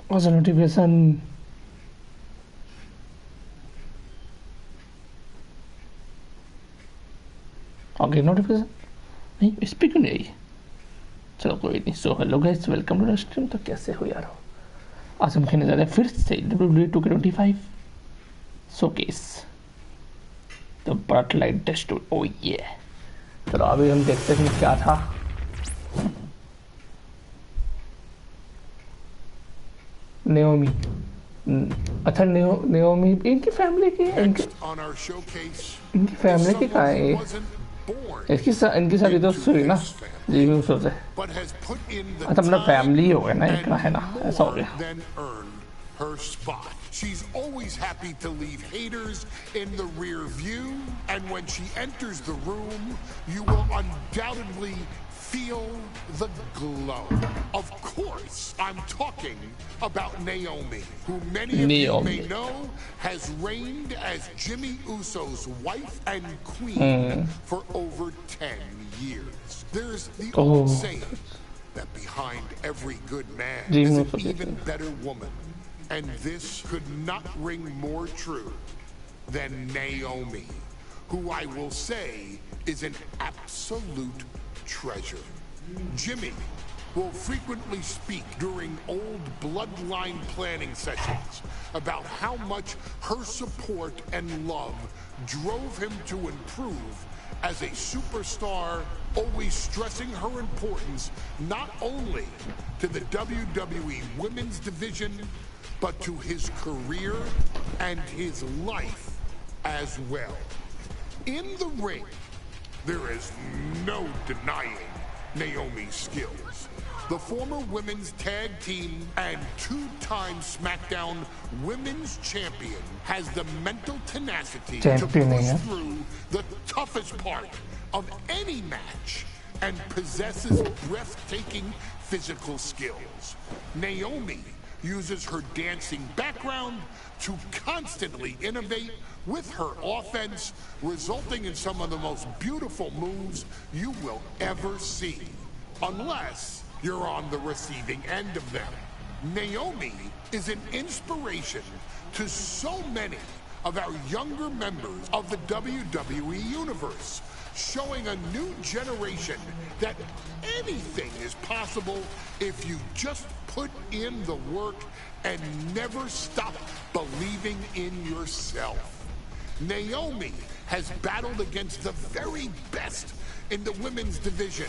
What's the notification? Okay, notification नहीं इस पे क्यों नहीं आई चलो कोई नहीं so hello guys welcome to the stream तो कैसे हो यार आज हम खेलने जा रहे हैं फिर से WWE 2K25 शोकेस द बटलाइट टेस्ट ओ ये चलो अभी हम देखते हैं क्या था नेओमी अच्छा नेओमी इनकी फैमिली की इनकी फैमिली की कहाँ है इनकी शादी तो हुई ना जी भी सोचे अच्छा अपना फैमिली हो गया ना इतना है ना ऐसा हो गया She's always happy to leave haters in the rear view, and when she enters the room, you will undoubtedly feel the glow. Of course, I'm talking about Naomi, who many of you may know has reigned as Jimmy Uso's wife and queen for over 10 years. There's the old saying that behind every good man is an even better woman. And this could not ring more true than Naomi, who I will say is an absolute treasure. Jimmy will frequently speak during old bloodline planning sessions about how much her support and love drove him to improve as a superstar, always stressing her importance not only to the WWE Women's Division, but to his career and his life as well. In the ring, there is no denying Naomi's skills. The former women's tag team and two-time SmackDown women's champion has the mental tenacity to push through the toughest part of any match and possesses breathtaking physical skills. Naomi uses her dancing background to constantly innovate with her offense, resulting in some of the most beautiful moves you will ever see, unless you're on the receiving end of them. Naomi is an inspiration to so many of our younger members of the WWE Universe, showing a new generation that anything is possible if you just put in the work and never stop believing in yourself. Naomi has battled against the very best in the women's division,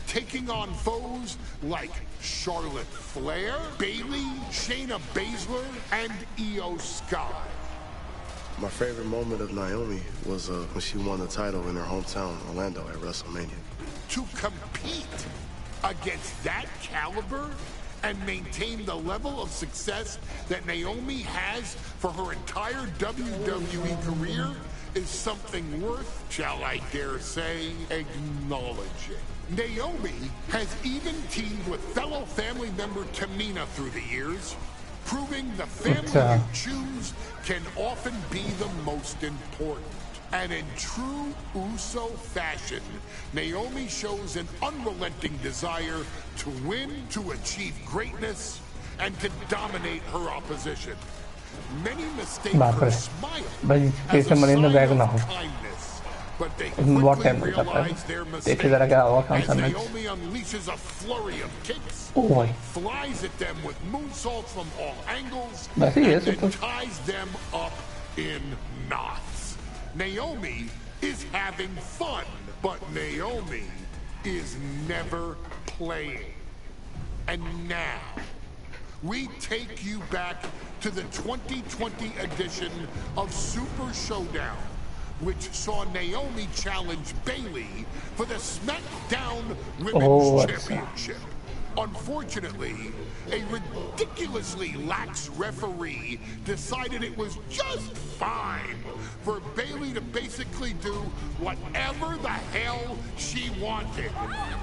taking on foes like Charlotte Flair, Bayley, Shayna Baszler, and Io Sky. My favorite moment of Naomi was when she won the title in her hometown, Orlando, at WrestleMania. To compete against that caliber and maintain the level of success that Naomi has for her entire WWE career is something worth, shall I dare say, acknowledging. Naomi has even teamed with fellow family member Tamina through the years, proving the family you choose can often be the most important. And in true Uso fashion, Naomi shows an unrelenting desire to win, to achieve greatness, and to dominate her opposition. Many mistake her smile as a sign of kindness, but they quickly realize their mistake as Naomi unleashes a flurry of kicks, flies at them with moonsaults from all angles, and then ties them up in knots. Naomi is having fun, but Naomi is never playing. And now, we take you back to the 2020 edition of Super Showdown, which saw Naomi challenge Bayley for the SmackDown Women's Championship. Unfortunately, a ridiculously lax referee decided it was just fine for Bayley to basically do whatever the hell she wanted.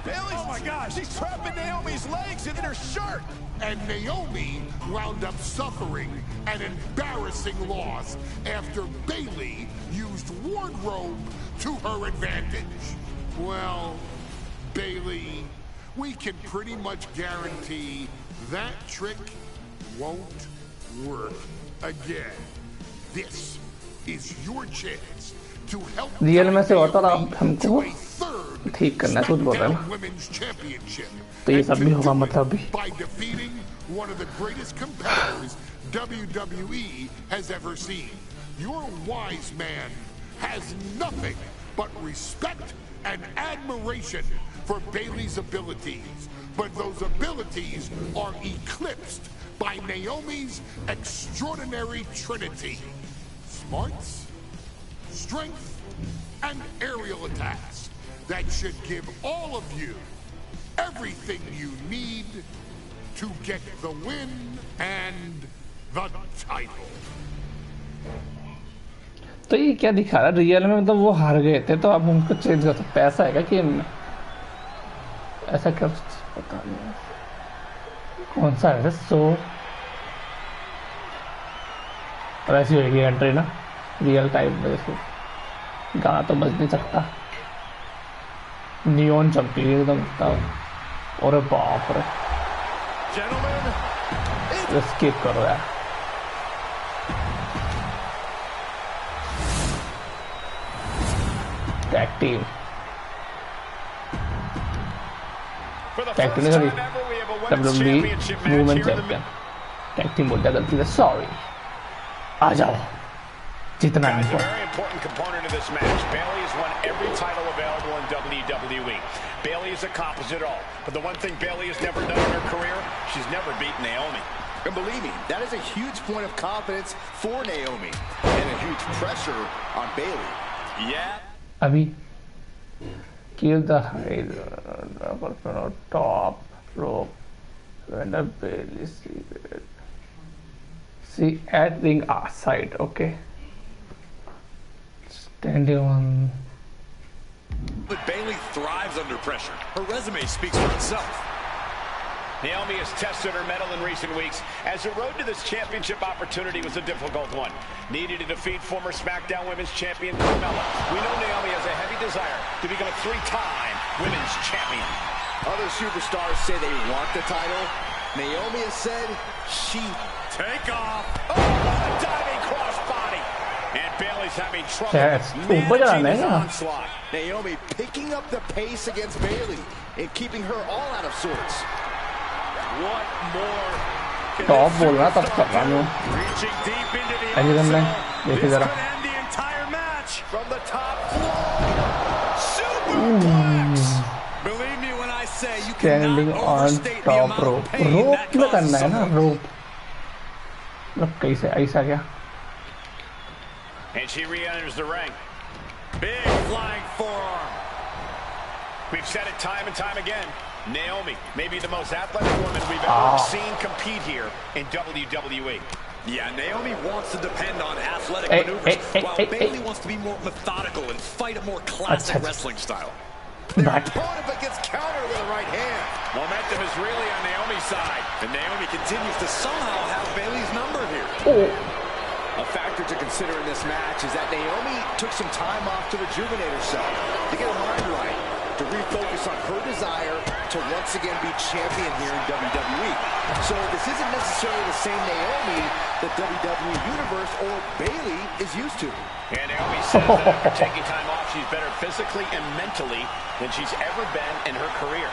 Bayley, oh my gosh, she's trapping Naomi's legs in her shirt. And Naomi wound up suffering an embarrassing loss after Bayley used wardrobe to her advantage. Well, Bayley, we can pretty much guarantee that trick won't work again. This is your chance to help real में से होता रहा Naomi हमको to a third ठीक करना कुछ बोल रहा है SmackDown Women's Championship. तो ये And सब to भी होगा do it मतलब भी by defeating one of the greatest competitors WWE has ever seen. Your wise man has nothing but respect and admiration for Bayley's abilities, but those abilities are eclipsed by Naomi's extraordinary trinity: smarts, strength, and aerial attacks that should give all of you everything you need to get the win and the title. तो ये क्या दिखा रहा है real में मतलब वो हार गए थे तो अब उनको चेंज कर सकते ऐसा है क्या कि ऐसा क्या पता नहीं कौन सा है सो और ऐसी होगी एंट्री ना रियल टाइम में इसको गाना तो बज नहीं सकता नियॉन चमकी एकदम और बाप रे स्किप करो यार टैग टीम नहीं sorry WWE women champion tag team बोल दिया गलती से सॉरी आ जाओ जितना Guys, a very important component of this match. Bayley has won every title available in WWE. Bayley has accomplished it all. But the one thing Bayley has never done in her career, she's never beaten Naomi. And believe me, that is a huge point of confidence for Naomi and a huge pressure on Bayley. Yeah. अभी kill the hide top rope when the Bayley see at ring side. Okay. Standing on. But Bayley thrives under pressure. Her resume speaks for itself. Naomi has tested her mettle in recent weeks, as the road to this championship opportunity was a difficult one. Needed to defeat former SmackDown Women's Champion Carmella. We know Naomi has a heavy desire to become a three-time Women's Champion. Other superstars say they want the title. Naomi has said she... Take off. Oh, what a diving crossbody. And Bayley's having trouble managing this onslaught. Naomi picking up the pace against Bayley and keeping her all out of sorts. What more? Top बोल रहा तब कर रहा हूँ Reaching deep into the ऐसे करना है this देखिए could जरा end the entire match from the top floor. Superplex. Believe me when I say you Standing cannot on overstate the top amount rope of pain rope that में causes करना है ना someone. rope मतलब कैसे ऐसा क्या And she re-enters the ring. Big flying forearm. We've said it time and time again. Naomi may be the most athletic woman we've ever seen compete here in WWE. Yeah, Naomi wants to depend on athletic maneuvers, while Bayley wants to be more methodical and fight a more classic wrestling style. Their opponent but gets countered with a right hand. Momentum is really on Naomi's side. And Naomi continues to somehow have Bayley's number here. A factor to consider in this match is that Naomi took some time off to rejuvenate herself, to get her mind right, to refocus on her desire to once again be champion here in WWE. So this isn't necessarily the same Naomi that WWE Universe or Bayley is used to. And Naomi says that after taking time off, she's better physically and mentally than she's ever been in her career.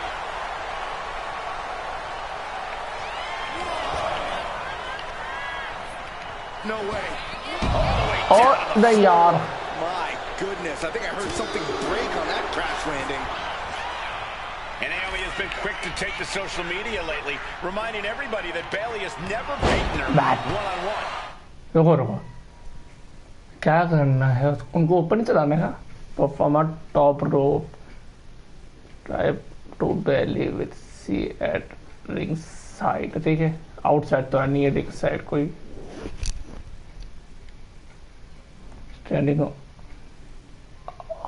No way. और the यार My goodness, I think I heard something break on that crash landing. And Naomi has been quick to take to social media lately, reminding everybody that Bayley has never beaten her one-on-one. रुको रुको क्या करना है उनको ऊपर नहीं चलाने का performer top rope try to Bayley with C at ring side ठीक है आउटसाइड तो नहीं है रिंग साइड कोई standing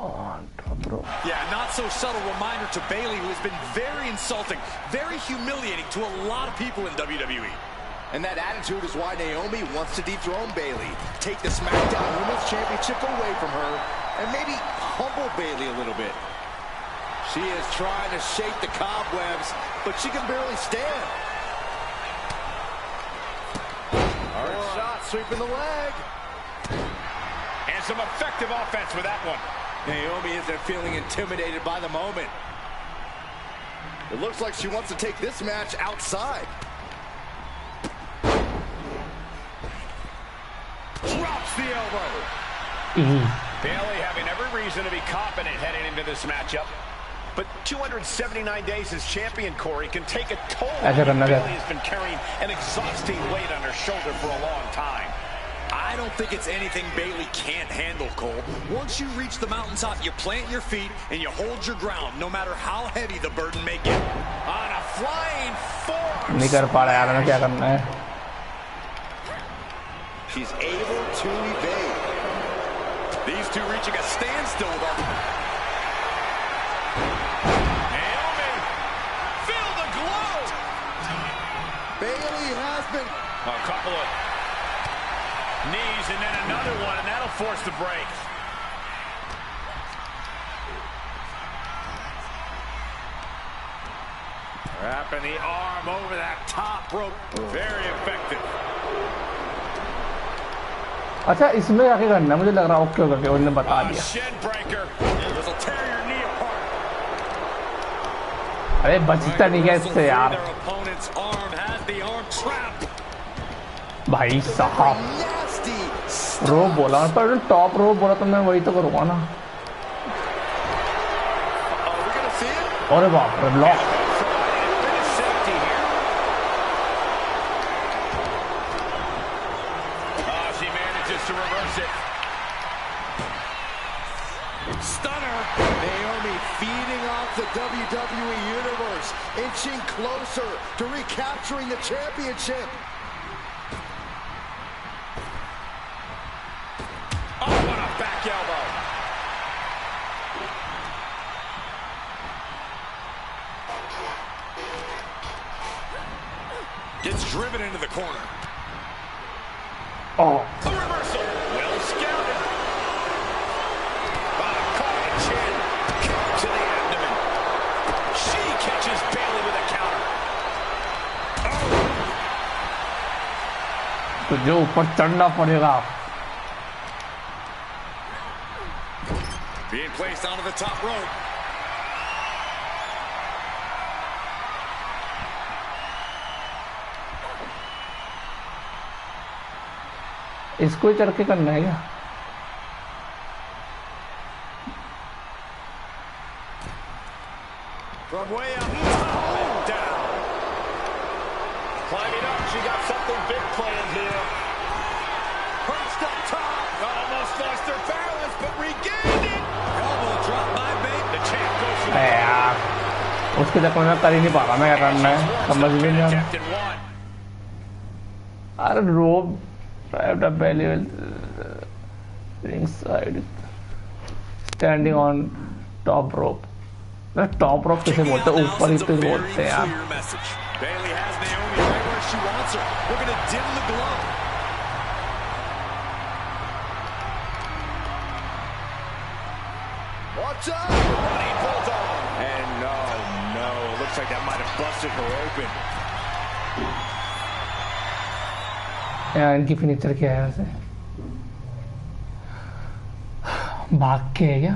on top rope. Yeah, not so subtle reminder to Bayley, who has been very insulting, very humiliating to a lot of people in WWE. And that attitude is why Naomi wants to dethrone Bayley, take the SmackDown Women's Championship away from her, and maybe humble Bayley a little bit. She is trying to shake the cobwebs, but she can barely stand. Hard shot, sweeping the leg. And some effective offense with that one. Naomi isn't feeling intimidated by the moment. It looks like she wants to take this match outside. Drops the elbow. Bayley having every reason to be confident heading into this matchup. But 279 days as champion, Corey, can take a toll. Bayley has been carrying an exhausting weight on her shoulder for a long time. I don't think it's anything Bayley can't handle, Cole. Once you reach the mountaintop, you plant your feet and you hold your ground, no matter how heavy the burden may get. On a flying forearm. नहीं कर पा रहा यार मैं क्या करना है She's able to evade. These two reaching a standstill with Naomi, feel the glow. Bayley has been A couple of knees and then another one, and that'll force the break. Wrapping the arm over that top rope. Very effective. अच्छा इसमें आगे करना मुझे लग रहा है okay okay उन्होंने बता दिया Shin breaker. This will tear your knee apart. अरे बचता नहीं है इससे यार Their opponent's arm has the arm trapped. भाई साहब nasty. रो बोला पर टॉप रो बोला तो मैं वही तो करूँगा ना Are we gonna see it? अरे बाप रे block She manages to reverse it. Stunner. Naomi feeding off the WWE Universe, inching closer to recapturing the championship. Oh, what a back elbow. Gets driven into the corner. Oh. A reversal. Well scouted. Caught the chin. Kick to the abdomen. She catches Bayley with a counter. तुझे ऊपर चढ़ना पड़ेगा Being placed onto the top rope. इसको ही चढ़ के करना है क्या From way up top and down. Climbing up, she got something big planned here. Perched up top. Almost lost her balance, but regained it. Elbow drop by Bayley. The champ goes for अरे यार उसके चक्कर में कर ही नहीं पा रहा मैं क्या करना है समझ भी नहीं आ रहा Captain one. अरे रोब drive the belly ring side standing on top rope top rope किसे बोलते हैं ऊपर ही तो बोलते हैं यार Bayley has Naomi right where she wants her. We're going to dim the glow. Watch out! Running bulldog. And no, looks like that might have busted her open. यार इनकी फिनिचर क्या है वैसे भाग के है क्या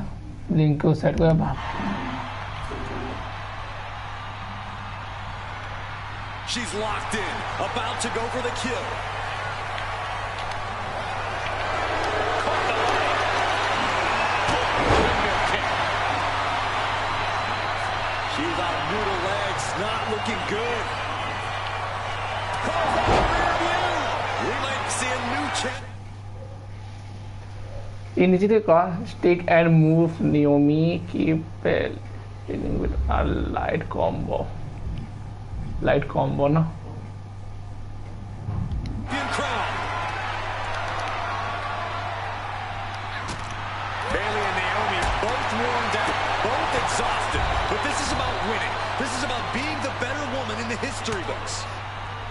लिंक को सेट को भाग She's locked in, about to go for the kill. She's on brutal legs, not looking good. We might see a new champ. Initiative cost stick and move Naomi keep winning with a light combo. Light combo ना। Bailey and Naomi both worn down, both exhausted, but this is about winning. This is about being the better woman in the history books.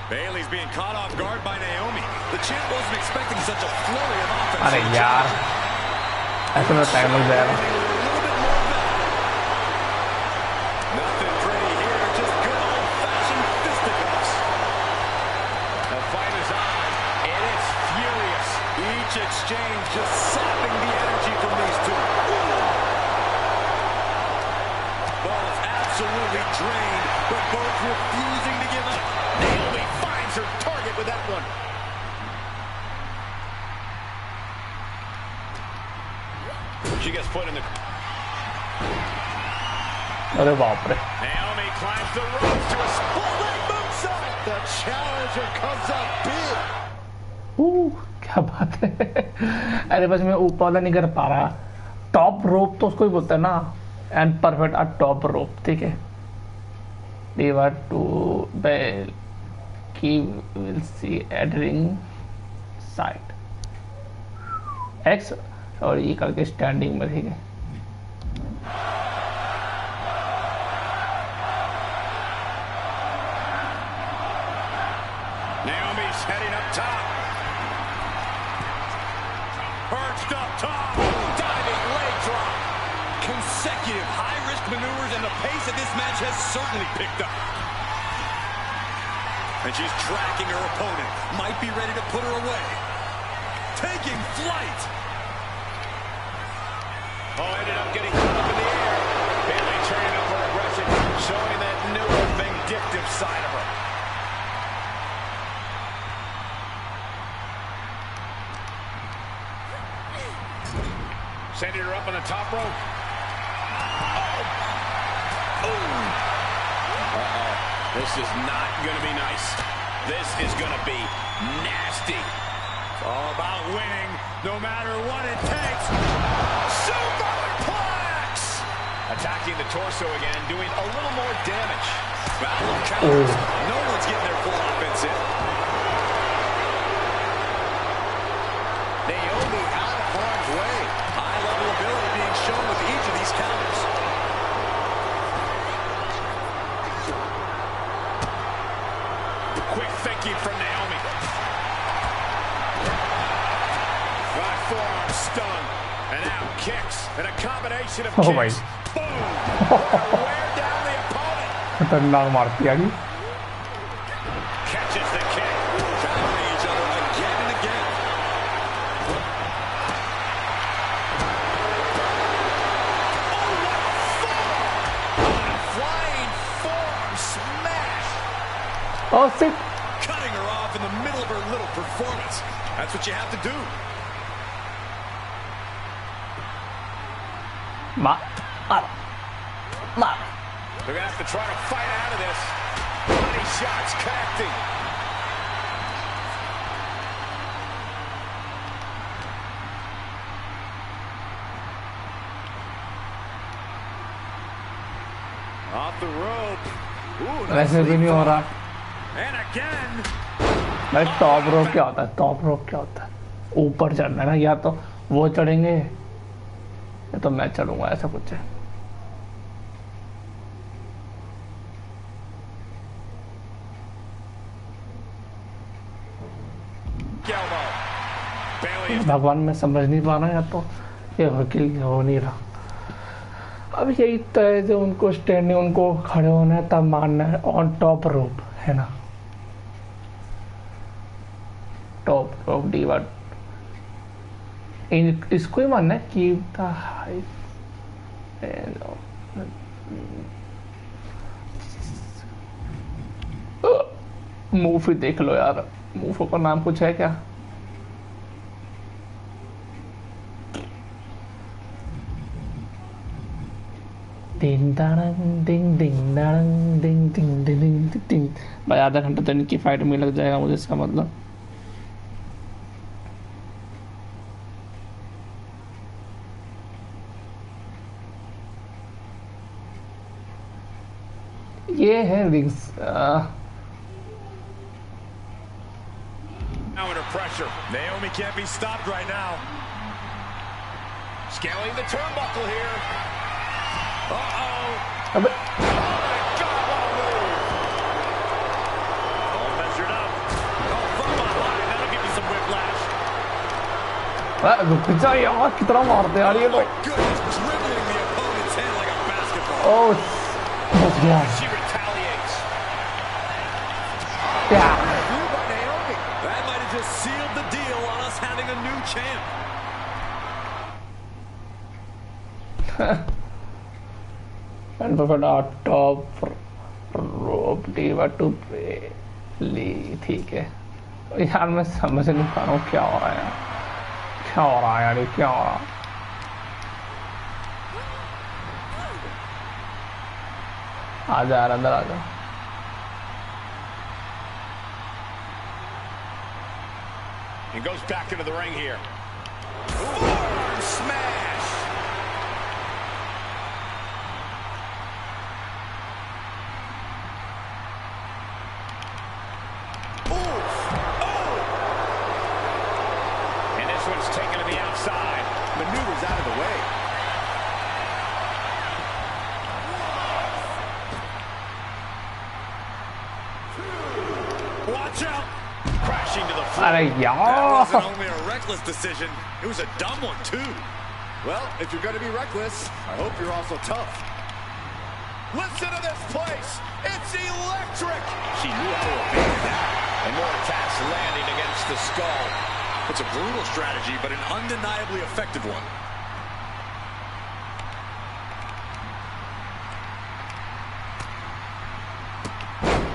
Bailey's being caught off guard by Naomi. The champ wasn't expecting such a flurry of offense. अरे यार, ऐसे में time लग जाएगा। Nothing pretty here, just good old-fashioned fisticuffs. The fight is on. It is furious. Each exchange just sapping the energy from these two. Both absolutely drained, but both refusing to give up. Naomi finds her target with that one. She gets put in the... अरे बाप रे। Naomi climbs the ropes to a split moonsault. The challenger comes up big. क्या बात है। अरे बस मैं ऊपर वाला नहीं कर पा रहा। टॉप रोप तो उसको ही बोलते हैं ना, and perfect a top rope, ठीक है। Diva to Bell, key will see at ring side X और ये करके स्टैंडिंग में, ठीक है। Naomi's heading up top. Perched up top. Diving leg drop. Consecutive high-risk maneuvers, and the pace of this match has certainly picked up. And she's tracking her opponent. Might be ready to put her away. Taking flight. Oh, ended up getting caught up in the air. Bailey turning up her aggression, showing that newer, vindictive side of her. Sending her up on the top rope. This is not going to be nice. This is going to be nasty. It's all about winning, no matter what it takes. Superplex! Attacking the torso again, doing a little more damage. Battle of counters. No one's getting their full offense in. Naomi out of harm's way. High-level ability being shown with each of these counters. Quick thinking from Naomi. Right forearm stun. And now kicks. And a combination of kicks. Boom! Wear down the opponent. खतरनाक मारती है। Catches the kick. Countering each other again and again. Flying forearm smash. Oh, shit. Cutting her off in the middle of her little performance. That's what you have to do. Ma. They're going to have to try to fight out of this. Body shots connecting. Off the rope. Ooh, ऐसे भी नहीं हो रहा। And again. भाई top rope क्या होता है? Top rope क्या होता है? ऊपर चढ़ना है ना, या तो वो चढ़ेंगे या तो मैं चढ़ूंगा, ऐसा कुछ है। भगवान मैं समझ नहीं पा रहा, या तो ये वकील हो नहीं रहा। अब यही तो है जो उनको स्टैंडिंग, उनको खड़े होना है तब मारना है ऑन टॉप रोप, है ना। टॉप रोप डीवा इसको ही मानना है कि मूव ही देख लो यार, मूव का नाम कुछ है क्या? डिंग डांग डिंग डिंग डांग डिंग डिंग डिंग डिंग। भाई आधा घंटा तो इनकी फाइट में लग जाएगा मुझे, इसका मतलब। ये है rings Now under pressure. Naomi can't be stopped right now. Scaling the turnbuckle here. Uh-oh. अबे All measured up. Oh, from behind. That'll give you some whiplash. रुक जा यार कितना मारते यार ये लोग Goodness, dribbling the opponent's head like a basketball. ओह बच गया She retaliates. क्या Through by Naomi. That might have just sealed the deal on us having a new champ. and perfect our top rope diva to ली ठीक है यार मैं समझ नहीं पा रहा हूँ क्या हो रहा है यार क्या हो रहा है यार ये क्या हो रहा आ जा यार अंदर आ जा And goes back into the ring here. Forearm smash. Oof. Oh. And this one's taken to the outside. Maneuvers out of the way. Watch out. Crashing to the floor. अरे That यार wasn't only a reckless decision. It was a dumb one, too. Well, if you're going to be reckless, I hope you're also tough. Listen to this place. It's electric. She knew how to evade that. And more attacks landing against the skull. It's a brutal strategy, but an undeniably effective one.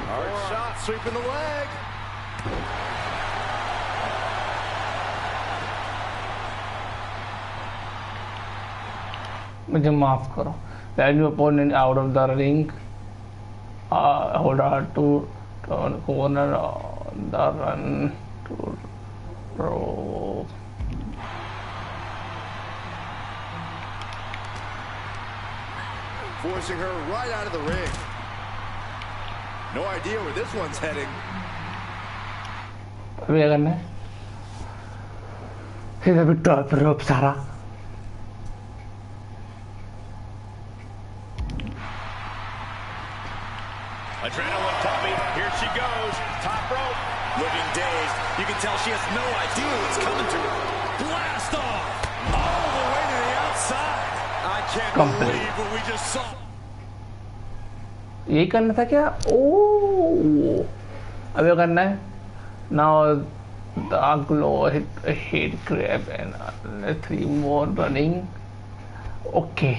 Hard shot, sweeping the leg. मुझे माफ करो when your opponent out of the ring hold her to turn corner on the run to rope Forcing her right out of the ring. No idea where this one's heading. अभी क्या करना है फिर अभी top rope सारा Adrenaline pumping. Here she goes. Top rope. Looking dazed. You can tell she has no idea what's coming to her. Blast off! All the way to the outside. I can't Complete. believe what we just saw. यही करना था क्या ओ अभी करना है now the glow hit a head grab and 3 more running okay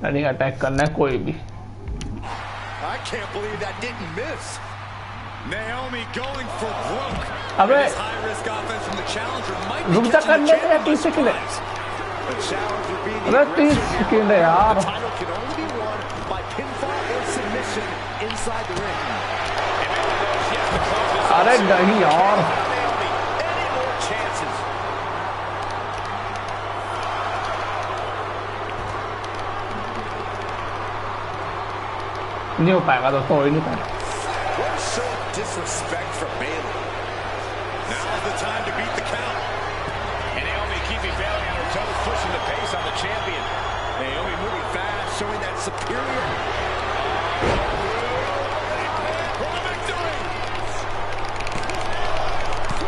running attack करना है कोई भी I can't believe that didn't miss. Naomi going for broke. अबे This high-risk offense from the challenger might be रुक जा catching the करने दे champion 30 by second है surprise. The challenger being अबे the 30 सेकंड है The यार title can only be won by pinfall or submission inside the ring. अरे नहीं यार Naomi, any more chances? नहीं हो पाएगा दोस्तों हो ही नहीं पाएगा What a show of disrespect from Bayley. Now's the time to beat the count. And Naomi keeping Bayley on her toes, pushing the pace on the champion. Naomi moving fast, showing that superior. For the victory!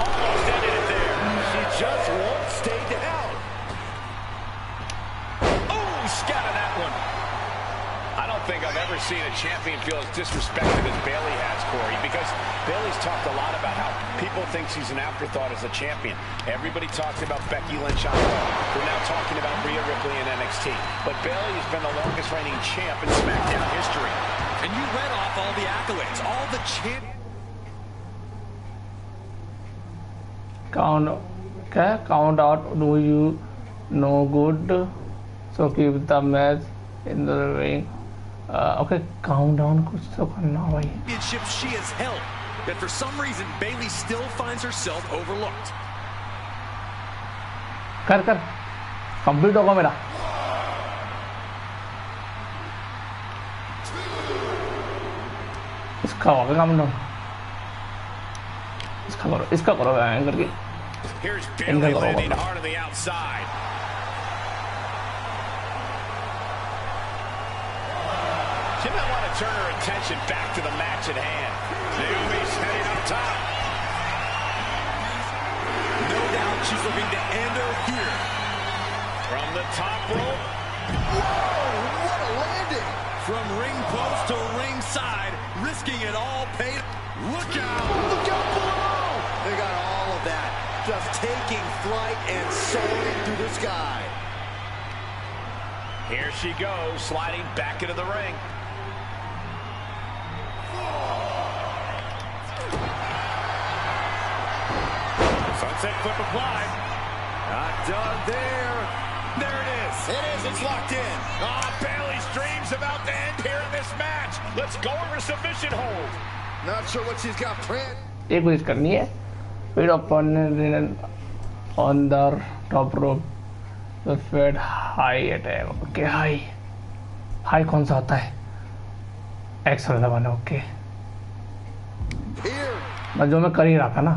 Almost ended it there. She just won't stay down. Oh, scattered that one. I don't think I've ever seen a champion feel as disrespected as Bayley has, Corey, because Bayley's talked a lot about how people think she's an afterthought as a champion. Everybody talks about Becky Lynch on Raw. We're now talking about Rhea Ripley in NXT. But Bayley has been the longest reigning champ in SmackDown history. And you read off all the accolades, all the count क्या count out do you no good so keep the match in the ring okay count down कुछ तो करना भाई championships she has held. Yet for some reason, Bayley still finds herself overlooked. कर कर complete होगा मेरा इसका होगा काम डाउन इसका करो करके Here's Bailey landing hard on the outside. She might want to turn her attention back to the match at hand. Naomi's heading up top. No doubt she's looking to end her here. From the top rope. Whoa, what a landing! From ring post to ringside, risking it all. Look out! Look out below! They got all of that. Just taking flight and soaring through the sky. Here she goes, sliding back into the ring. Sunset flip applied. Not done there. There it is. It is. It's locked in. Bailey's dreams about to end here in this match. Let's go over submission hold. Not sure what she's got planned. एक कोशिश करनी है फिर opponent on the top rope the fed high attack okay high कौन सा होता है x वाला दबाना ओके बस जो मैं कर ही रहा था ना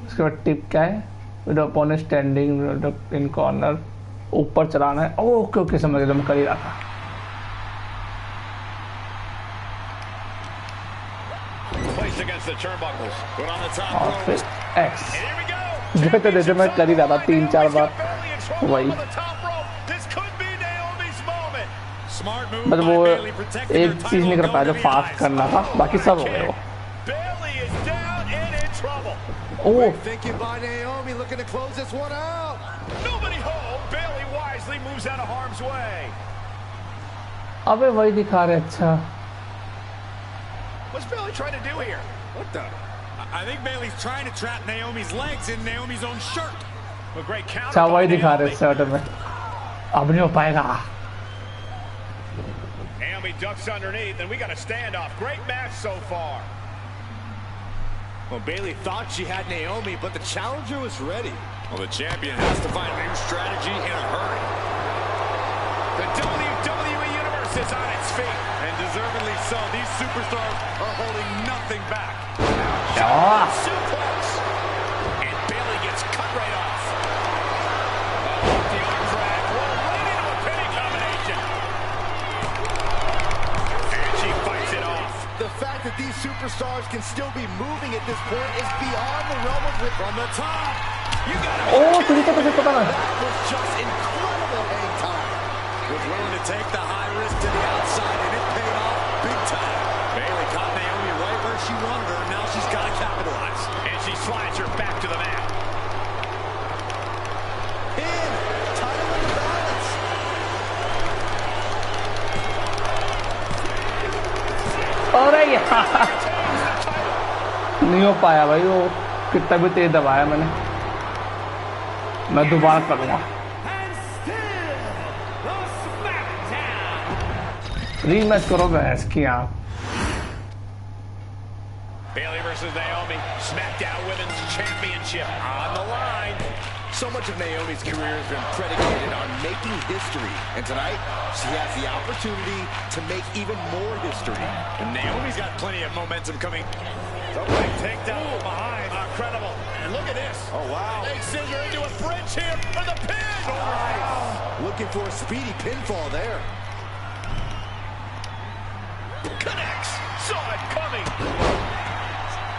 उसके बाद टिप क्या है with opponent standing in corner ऊपर चलाना है ओके समझ गया मैं कर ही रहा था Against the turnbuckles. Put on the top rope. X. And here we go. जैसे मैं कर ही रहा था 3-4 बार वही This could be Naomi's moment. Smart move बस by वो Bailey, protecting her एक चीज नहीं कर title, पाया जो no फास्ट WIs. करना था बाकी सब हो गए वो Bailey is down and in trouble. Oh Thinking by Naomi, looking to close this one out. Nobody home. Bailey wisely moves out of harm's way. अबे वही दिखा रहे अच्छा What's Bailey trying to do here? What the? I think Bailey's trying to trap Naomi's legs in Naomi's own shirt. A great counter. अच्छा वही by दिखा रहे Naomi. Shirt में अब नहीं हो पाएगा Naomi ducks underneath, and we got a standoff. Great match so far. Well, Bailey thought she had Naomi, but the challenger was ready. Well, the champion has to find a new strategy in a hurry. The WWE Universe is on its feet. And deservedly so. These superstars are holding nothing back. Suplex. And Bailey gets cut right off. The arm drag. Roll right into a pinning combination. And she fights it off. The fact that these superstars can still be moving at this point is beyond the realm of from the top. You gotta ओह तुझे तो कुछ पता ना That was just incredible hang time. Was willing to take the high risk to the outside, and it paid off big time. Bailey caught Naomi right where she wanted her. Now she's got to capitalize. And she slides her back to the mat. Pin. Title in the balance. अरे यार नहीं हो पाया भाई वो कितना भी तेज दबाया मैंने मैं दोबारा करूँगा रीमैच करो भैंस की आप Bailey versus Naomi. SmackDown Women's Championship on the line. So much of Naomi's career has been predicated on making history. And tonight, she has the opportunity to make even more history. And Naomi's got plenty of momentum coming. Somebody takedown from behind. Incredible. And look at this. Oh, wow. They send her into a bridge here for the pin. Nice. Looking for a speedy pinfall there. Connects. Saw it coming.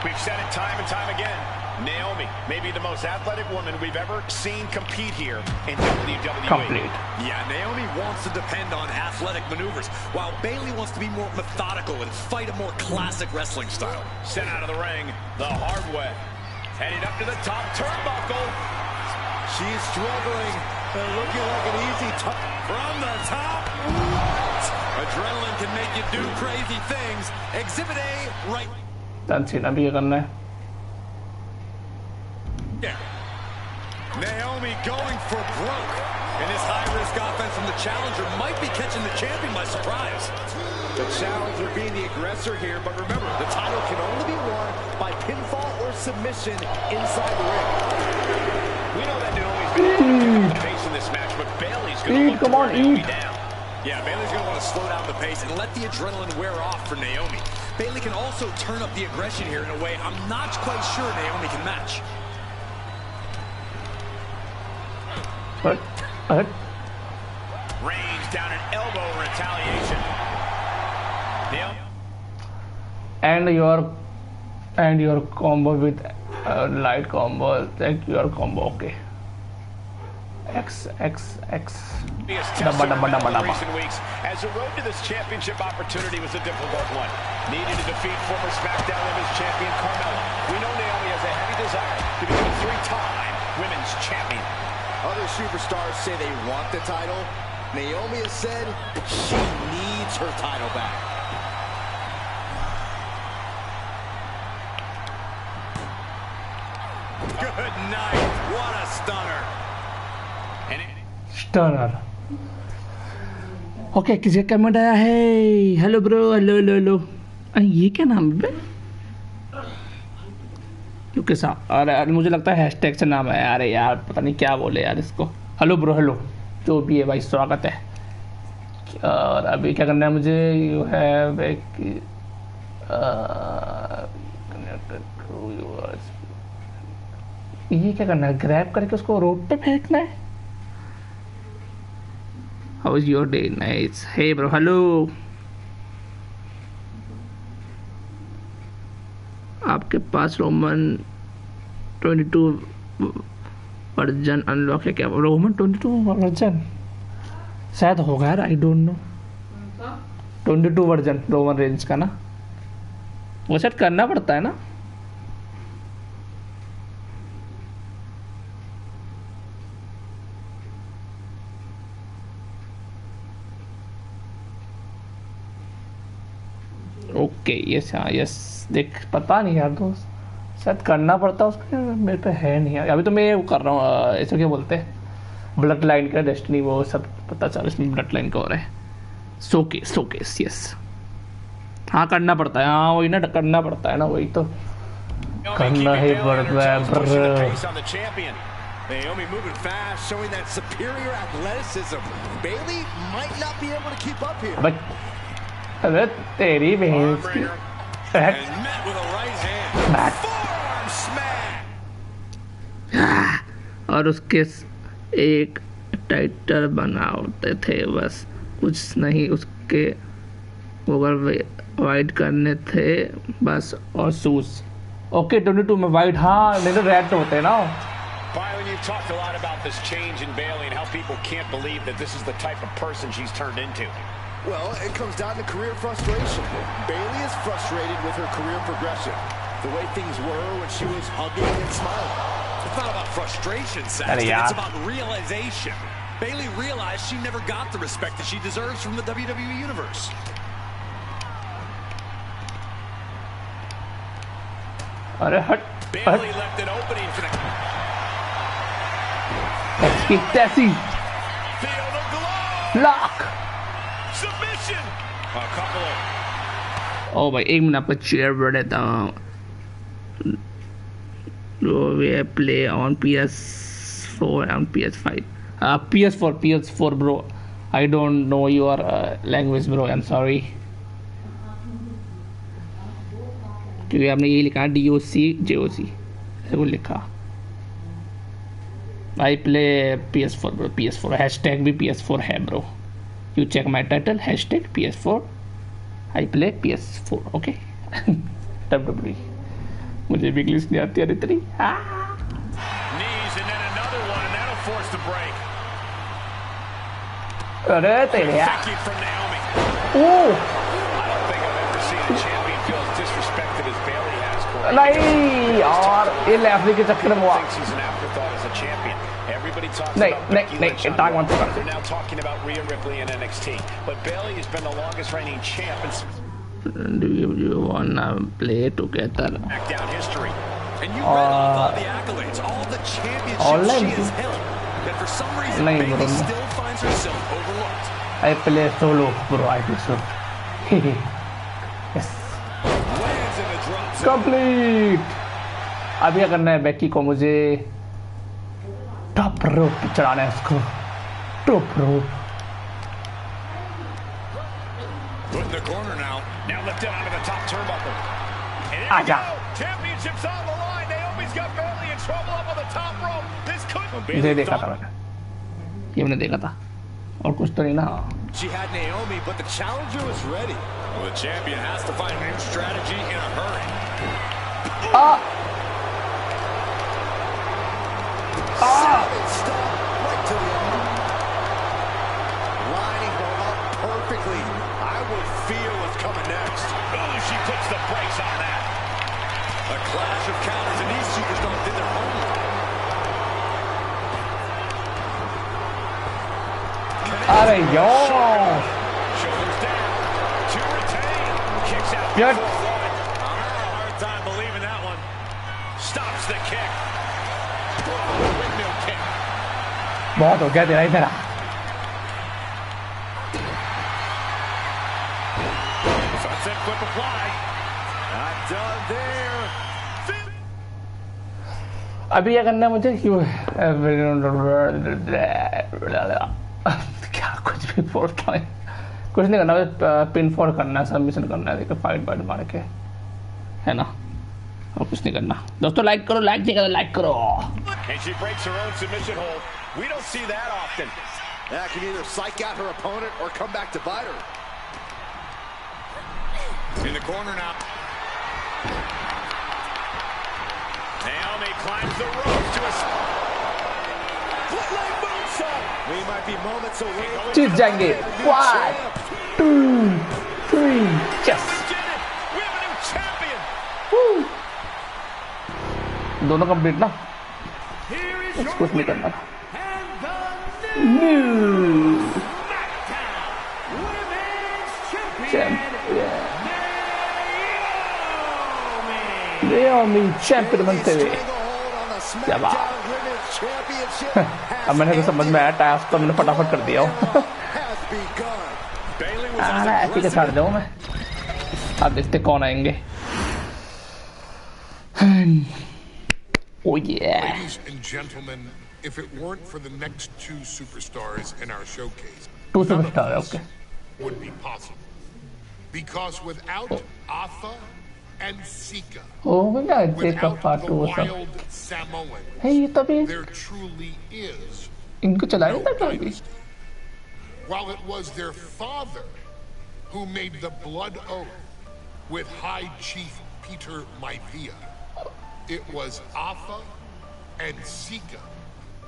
We've said it time and time again. Naomi may be the most athletic woman we've ever seen compete here in WWE. Complete. Yeah, Naomi wants to depend on athletic maneuvers, while Bailey wants to be more methodical and fight a more classic wrestling style. Sent out of the ring the hard way. Heading up to the top turnbuckle. She's struggling and looking like an easy top. From the top. What? Adrenaline can make you do crazy things. Exhibit A right सीना भी ये करना है there. Naomi going for broke. And this high-risk offense from the challenger might be catching the champion by surprise. The challenger being the aggressor here, but remember, the title can only be won by pinfall or submission inside the ring. We know that Naomi's been able to pick up the pace in this match, but Bailey's going to look to wear Naomi down. Yeah, Bailey's going to want to slow down the pace and let the adrenaline wear off for Naomi. Bayley can also turn up the aggression here in a way I'm not quite sure Naomi can match. Range down an elbow in retaliation. Naomi. And your combo with light combo, like your combo, okay. X. Recent weeks, as the road to this championship opportunity was a difficult one. Needed to defeat former SmackDown Women's Champion Carmella. We know Naomi has a heavy desire to become a 3-time Women's Champion. Other superstars say they want the title. Naomi has said she needs her title back. Good night. What a stunner. Stunner. Okay किसी का comment आया है, hello bro, hello ये क्या नाम है क्योंकि अरे मुझे लगता है हैशटैग से नाम है। अरे यार पता नहीं क्या बोले यार इसको। हेलो ब्रो, हेलो जो भी है भाई, स्वागत है। और अभी क्या करना है मुझे, यू हैव ये क्या करना है, ग्रैब करके उसको रोड पे फेंकना है। How is your day? Nice. Hey bro, hello. आपके पास रोमन 22 वर्जन अनलॉक है क्या? रोमन 22 वर्जन शायद होगा यार, I don't know. 22 version Roman Reigns का ना, वो सेट करना पड़ता है ना। ओके यस, हाँ यस। देख पता नहीं यार दोस्त, शायद करना पड़ता उसका, मेरे पे है नहीं यार। अभी तो मैं वो कर रहा हूँ, ऐसे क्या बोलते हैं, ब्लड लाइन का डेस्टिनी, वो सब पता चला इसमें ब्लड लाइन का हो रहा है। शोकेस यस, हाँ करना पड़ता है, हाँ वही ना, करना पड़ता है ना, वही तो करना ही पड़ता है। Naomi moving fast, showing that superior athleticism. Bayley might not be able to keep up here. अरे तेरी बहन की और उसके एक टाइटल बनाते थे बस, कुछ नहीं, उसके ओवर वाइड करने थे बस, और शूज। ओके 22 में वाइड, हाँ नहीं तो रेड तो होते हैं ना। Byron, you've talked a lot about this change in Bayley and how people can't believe that this is the type of person she's turned into. Well, it comes down to career frustration. Bayley is frustrated with her career progression. The way things were when she was hugging and smiling. It's not about frustration, Saxton. It's about realization. Bayley realized she never got the respect that she deserves from the WWE Universe. Bayley left an opening for the... Tessie. Feel the glow. Lock. Submission. A couple of... Oh भाई एक minute आपका chair बढ़ देता हूँ। We play on PS4 and PS5. PS4 bro. I don't know your language bro. I'm sorry. क्योंकि आपने ये लिखा DOC ऐसे को लिखा। I play PS4 bro. PS4 hashtag भी PS4 है bro. You check my title hashtag PS4. I play PS4. Okay. WWE. मुझे भी इंग्लिश नहीं आती यार इतनी। Knees and then another one and that'll force the break. अरे तेरे यार। Thank you from Naomi. Oh. I don't think I've ever seen a champion feel as disrespected as Bayley has. नहीं यार ये लैफली के चक्कर में हुआ। She's an afterthought as a champion. Everybody talks नहीं about Becky Lynch. They're now talking about Rhea Ripley in NXT. But Bayley has been the longest reigning champ in Do you wanna play together? SmackDown history. And you read off all the accolades, all the championships she has held. That for some reason Bayley still finds herself overlooked. I play solo, bro. I play solo. Yes. Lands in the drop zone. Complete. अब क्या करना है बेकी को, मुझे top rope पे चढ़ाना है उसको। Top rope. Putting the corner now. Now lifted onto the top turnbuckle. And there we Aja. go. Championship's on the line. Naomi's got Bayley in trouble up on the top rope. This could इसे देखा था मैंने, ये मैंने देखा था, और कुछ तो नहीं ना. She had Naomi, but the challenger was ready. Well, the champion has to find a new strategy in a hurry. Solid stop right to the arm. Lining her up perfectly. I would feel what's coming next. Ooh, she puts the brakes on that. A clash of counters, and these superstars did their homework. अरे यो, Shoulders down. To retain. Kicks out. Good. before one. I'm having a hard time believing that one. Stops the kick. Windmill kick. बहुत हो गया तेरा इधर. Sunset flip applied. Not done there. अभी ये करना है मुझे क्यों? क्या कुछ भी बोलता है, कुछ नहीं करना, मुझे पिन फॉल करना है, सबमिशन करना है, फाइट फाइट मार के, है ना, और कुछ नहीं करना. दोस्तों लाइक करो, लाइक नहीं करो, लाइक करो. And she breaks her own submission hold. We don't see that often. That can either psych out her opponent or come back to bite her. In the corner now. Naomi climbs the ropes to a Flatline moonsault. We might be moments away. जीत जाएंगे. 1 2 3 yes. We have a new champion. दोनों complete ना, कुछ नहीं करना. New champion Naomi champion बनते हुए. क्या बात. अब मैंने तो समझ में आया, टास्क तो मैंने फटाफट कर दिया. ऐसे के छाड़ दूँ मैं. अब देखते कौन आएंगे. Oh yeah. Ladies and gentlemen, if it weren't for the next two superstars in our showcase, Two none of superstars, this okay. would be possible. Because without Atha and Sika, Oh my God, take a without part the 2 or something. wild Samoans, Hey, ये तो भी there truly is इनको चलाया no था कभी. dynasty. While it was their father who made the blood oath with High Chief Peter Maivia, it was Atha and Sika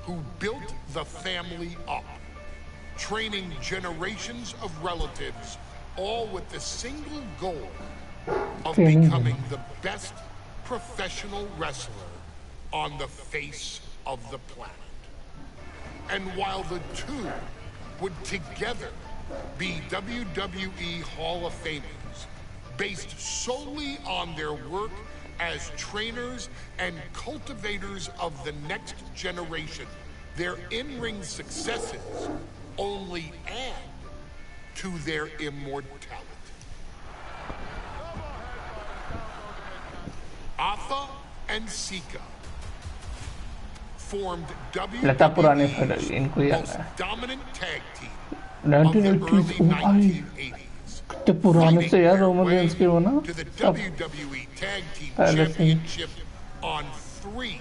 who built the family up, training generations of relatives, all with the single goal of becoming the best professional wrestler on the face of the planet. And while the two would together be WWE Hall of Famers, based solely on their work as trainers and cultivators of the next generation, their in-ring successes only add to their immortality. Atha and Sika formed लगता पुराने WWE's इनको ही most आना है. dominant tag team of the 1980s. early Oh भाई, 1980s. कितने पुराने से यार रोमन Way रेंस के हो ना. to the सब WWE Tag Team Let's see. Championship on 3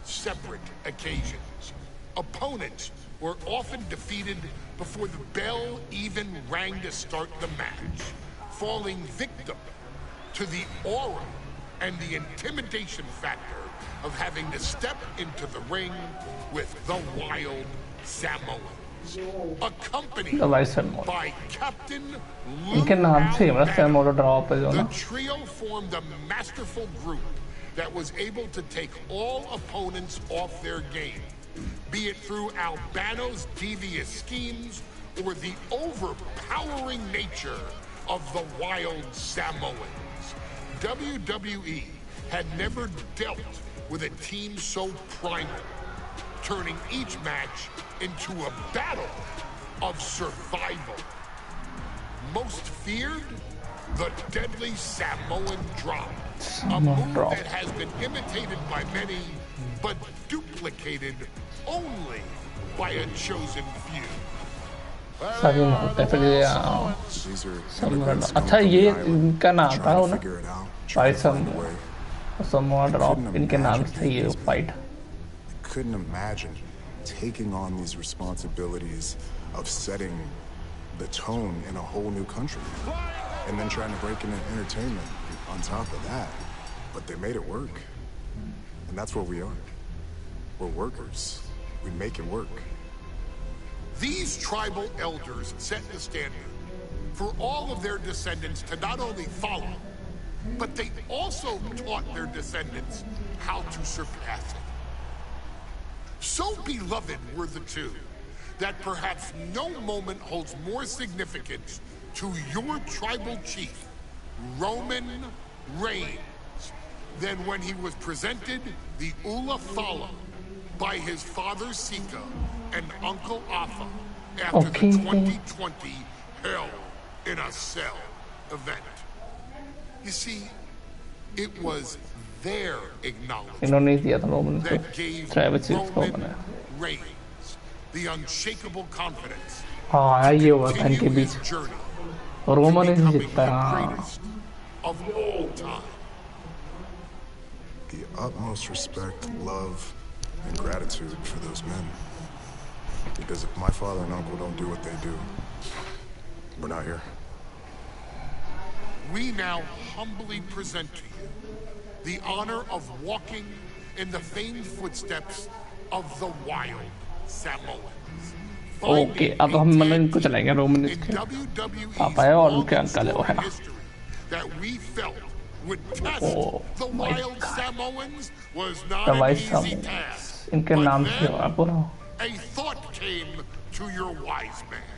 separate occasions. Opponents were often defeated before the bell even rang to start the match, falling victim to the aura and the intimidation factor of having to step into the ring with the Wild Samoans, accompanied The Wild Samoans. by Captain इनके नाम से ही मतलब सैमोलो drop है जो The ना. trio formed a masterful group that was able to take all opponents off their game, be it through Albano's devious schemes or the overpowering nature of the Wild Samoans. WWE had never dealt with a team so primal, turning each match into a battle of survival. Most feared, the deadly Samoan drop, a move drop. that has been imitated by many, but duplicated only by a chosen few. सभी होता है फिर अच्छा ये इनका नाम था ना भाई समोआ ड्रॉप इनके नाम से ये fight couldn't imagine taking on these responsibilities of setting the tone in a whole new country and then trying to break into entertainment on top of that. But they made it work. And that's what we are. We're workers. We make it work. These tribal elders set the standard for all of their descendants to not only follow, but they also taught their descendants how to surpass it. So beloved were the two that perhaps no moment holds more significance to your tribal chief, Roman Reigns, than when he was presented the Ula Fala by his father Sika and Uncle Afa after the 2020 Hell in a Cell event. You see, it was their acknowledgement that gave Roman Reigns the unshakable confidence to continue his journey to becoming the greatest of all time. The utmost respect, love, and gratitude for those men. Because if my father and uncle don't do what they do, we're not here. We now humbly present to you the honor of walking in the famed footsteps of the Wild Samoans. Okay, अब हम इनको चलाएंगे Roman इसके पापा है और उनके uncle है वो है ना that we felt would test the Wild Samoans was not an easy task. इनके नाम से पूरा a thought came to your wise man.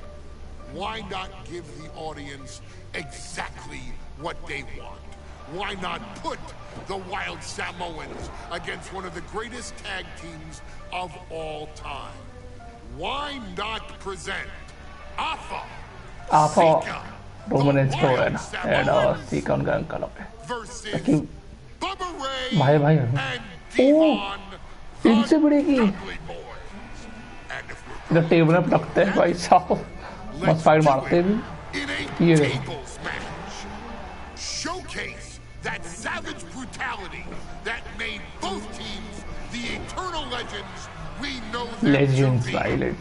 Why not give the audience exactly what they want? Why not put the Wild Samoans against one of the greatest tag teams of all time? Why not present Afa Roman and Sika उनका uncle है versus Bubba Ray भाई and Devon इनसे बड़े की Dudley Boys. And if we're इधर table में रखते हैं भाई साहब मस्त फाइट मारते भी in a ये tables match, showcase that savage brutality that made both teams the eternal legends we know them legends to be. भाई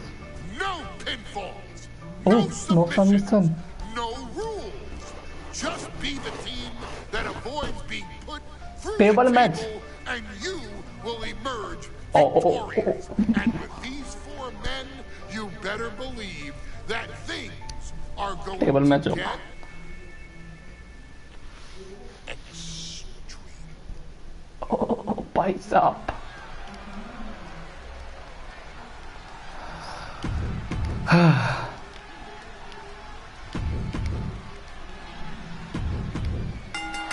No pinfalls, Oh, no no submission, submission. no rules. Just be the team that avoids being put through Table the match. table, and you will emerge Oh. victorious. And with these four men, you better believe that things are going Table match to होगा. get extreme. Oh, भाई साहब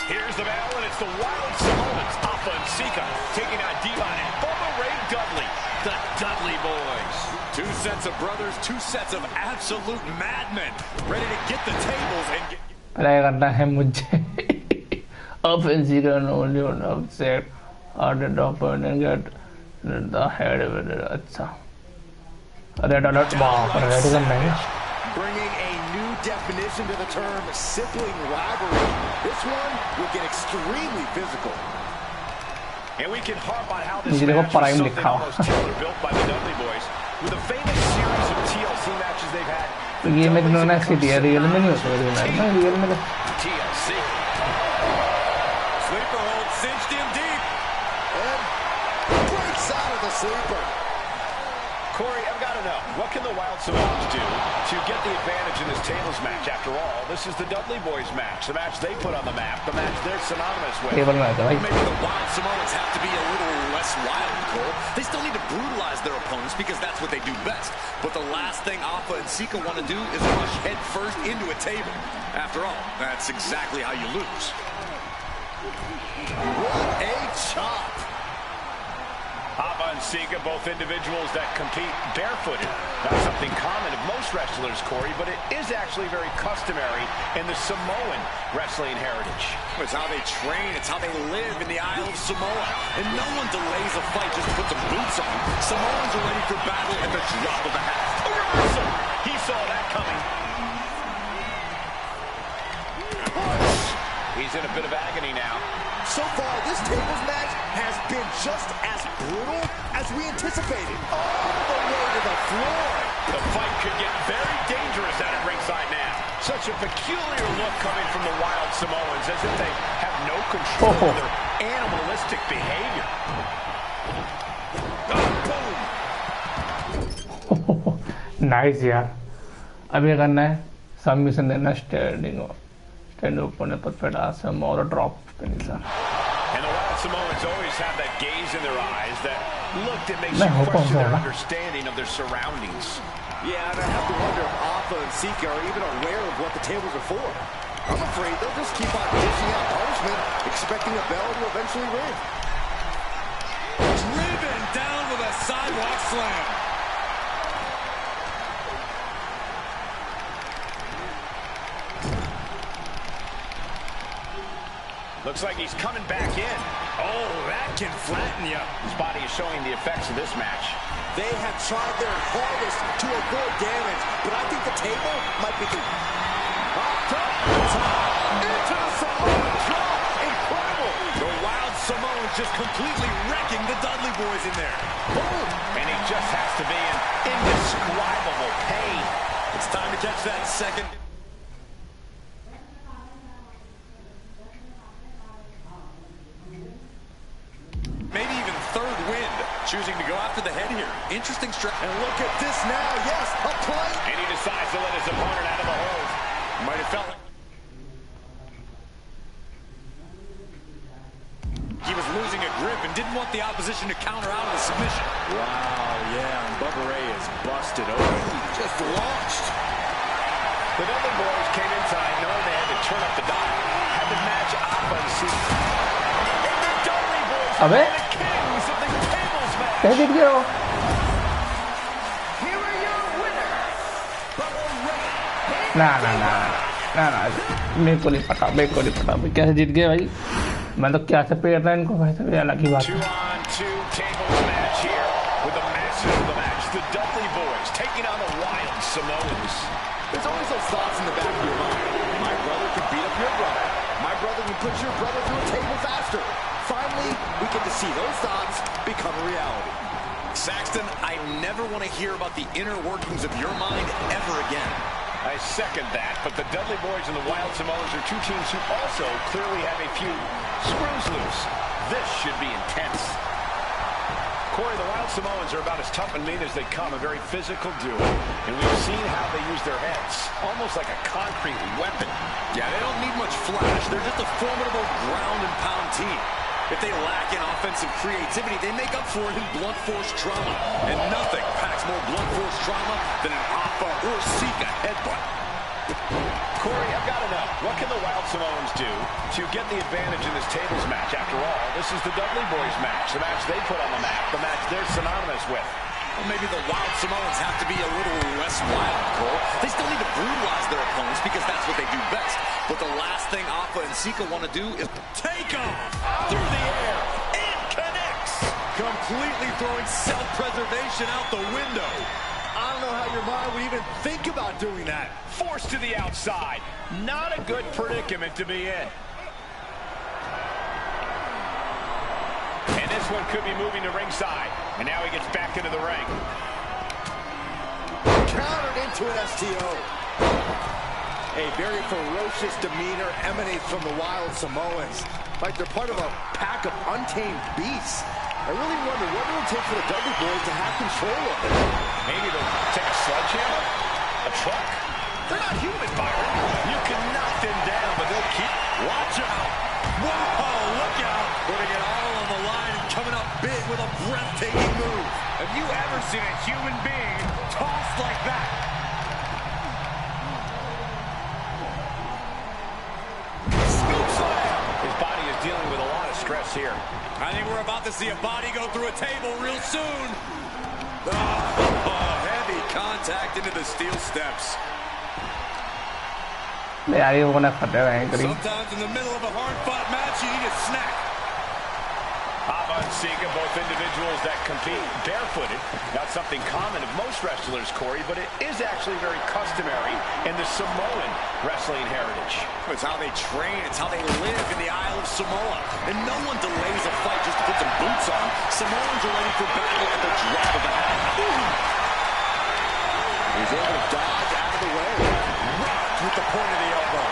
Here's the battle, and it's the Wild Samoans, Afa and Sika, taking on Devon and Bubba Ray Dudley, the Dudley Boys. Two sets of brothers, two sets of absolute madmen, ready to get the tables and get... try करना है मुझे offensive run only on upset order opponent get the head with it अच्छा red alert बाप रे red gun नहीं Bringing a new definition to the term sibling rivalry. This one will get extremely physical. And we can harp on how this मुझे देखो match was prime something लिखा almost tailor-built by the Dudley Boys. With a famous series of TLC matches they've had. तो ये मैं जिन्होंने ऐसी दिया real में नहीं होता रियल में ना रियल में TLC. Sleeper hold cinched in deep. And breaks out of the sleeper. Corey, I've got to know, what can the Wild Samoans do to get the advantage in this tables match? After all, this is the Dudley Boys match, the match they put on the map, the match they're synonymous with. Table में आता भाई Maybe the Wild Samoans have to be a little less wild, Cole. They still need to brutalize their opponents because that's what they do best. But the last thing Afa and Sika want to do is rush head first into a table. After all, that's exactly how you lose. What a chop. Afa and Sika, both individuals that compete barefooted. Not something common of most wrestlers, Corey, but it is actually very customary in the Samoan wrestling heritage. It's how they train. It's how they live in the Isle of Samoa. And no one delays a fight just to put some boots on. Samoans are ready for battle at the drop of a hat. A reversal. He saw that coming. Push. He's in a bit of agony now. So far, this tables match has been just as brutal as we anticipated. All the way to the floor. The fight could get very dangerous out at ringside now. Such a peculiar look coming from the Wild Samoans, as if they have no control of their animalistic behavior. Nice यार. अभी करना है submission देना standing up होने पर फिर आसम और drop पे नहीं sir. And the Wild Samoans always have that gaze in their eyes, that look that makes you question their understanding of their surroundings. Yeah, and I have to wonder if Alpha and Sika are even aware of what the tables are for. I'm afraid they'll just keep on dishing out punishment, expecting a bell to eventually ring. Driven down with a sidewalk slam. Looks like he's coming back in. Oh, that can flatten you. His body is showing the effects of this match. They have tried their hardest to avoid damage, but I think the table might be... Into the Samoan drop! Incredible! The Wild Samoans just completely wrecking the Dudley Boys in there. Boom! And he just has to be in indescribable pain. It's time to catch that second. Maybe even third wind, choosing to go after the head here. Interesting stretch. And look at this now. Yes, a play. And he decides to let his opponent out of the hold. Might have felt like he was losing a grip and didn't want the opposition to counter out of the submission. Wow, yeah, and Bubba Ray is busted open. Just launched. The Dudley Boys came inside knowing they had to turn up the dial. Had to match Alpha and Sika. And the Dudley Boys are the kings of the tables match. Here are your winners, ना मेरे को नहीं पता भाई कैसे जीत गए भाई. मैं तो क्या से पेड़ रहा इनको भाई. तो अलग ही बात है. 2-on-2 tables match here with the masters of the match, the Dudley Boys taking on the Wild Samoans. There's always those thoughts in the back of your mind. My brother could beat up your brother. My brother would put your brother through a table faster. Finally, we get to see those thoughts become a reality. Saxton, I never want to hear about the inner workings of your mind ever again. I second that, but the Dudley Boys and the Wild Samoans are two teams who also clearly have a few screws loose. This should be intense. Corey, the Wild Samoans are about as tough and mean as they come, a very physical duo. And we've seen how they use their heads, almost like a concrete weapon. Yeah, they don't need much flash. They're just a formidable ground and pound team. If they lack in offensive creativity, they make up for it in blunt force trauma. And nothing packs more blunt force trauma than an Alpha or Sika headbutt. Corey, I've got to know, what can the Wild Samoans do to get the advantage in this tables match? After all, this is the Dudley Boys match, the match they put on the map, the match they're synonymous with. Well, maybe the Wild Samoans have to be a little less wild, Cole. They still need to brutalize their opponents because that's what they do best. But the last thing Alpha and Sika want to do is take off through the air. It connects. Completely throwing self-preservation out the window. I don't know how your mind would even think about doing that. Forced to the outside. Not a good predicament to be in. And this one could be moving to ringside. And now he gets back into the ring. Countered into an STO. A very ferocious demeanor emanates from the Wild Samoans. Like they're part of a pack of untamed beasts. I really wonder what it will take for the Dudley Boys to have control of it. Maybe they'll take a sledgehammer? A truck? They're not human, Byron. You can knock them down, but they'll keep... Watch out. Whoa, look out. Putting it all on the line and coming up big with a breathtaking move. Have you ever seen a human being tossed like that? Scoop slam! His body is dealing with a lot of stress here. I think we're about to see a body go through a table real soon. Oh, heavy contact into the steel steps. यार ये होना खतरा है करीब. Sometimes in the middle of a hard-fought match, you need a snack. Ava and Sika, both individuals that compete barefooted. Not something common of most wrestlers, Corey, but it is actually very customary in the Samoan wrestling heritage. It's how they train. It's how they live in the Isle of Samoa. And no one delays a fight just to put some boots on. Samoans are ready for battle at the drop of a hat. He's able to dodge out of the way. Rocked with the point of the elbow.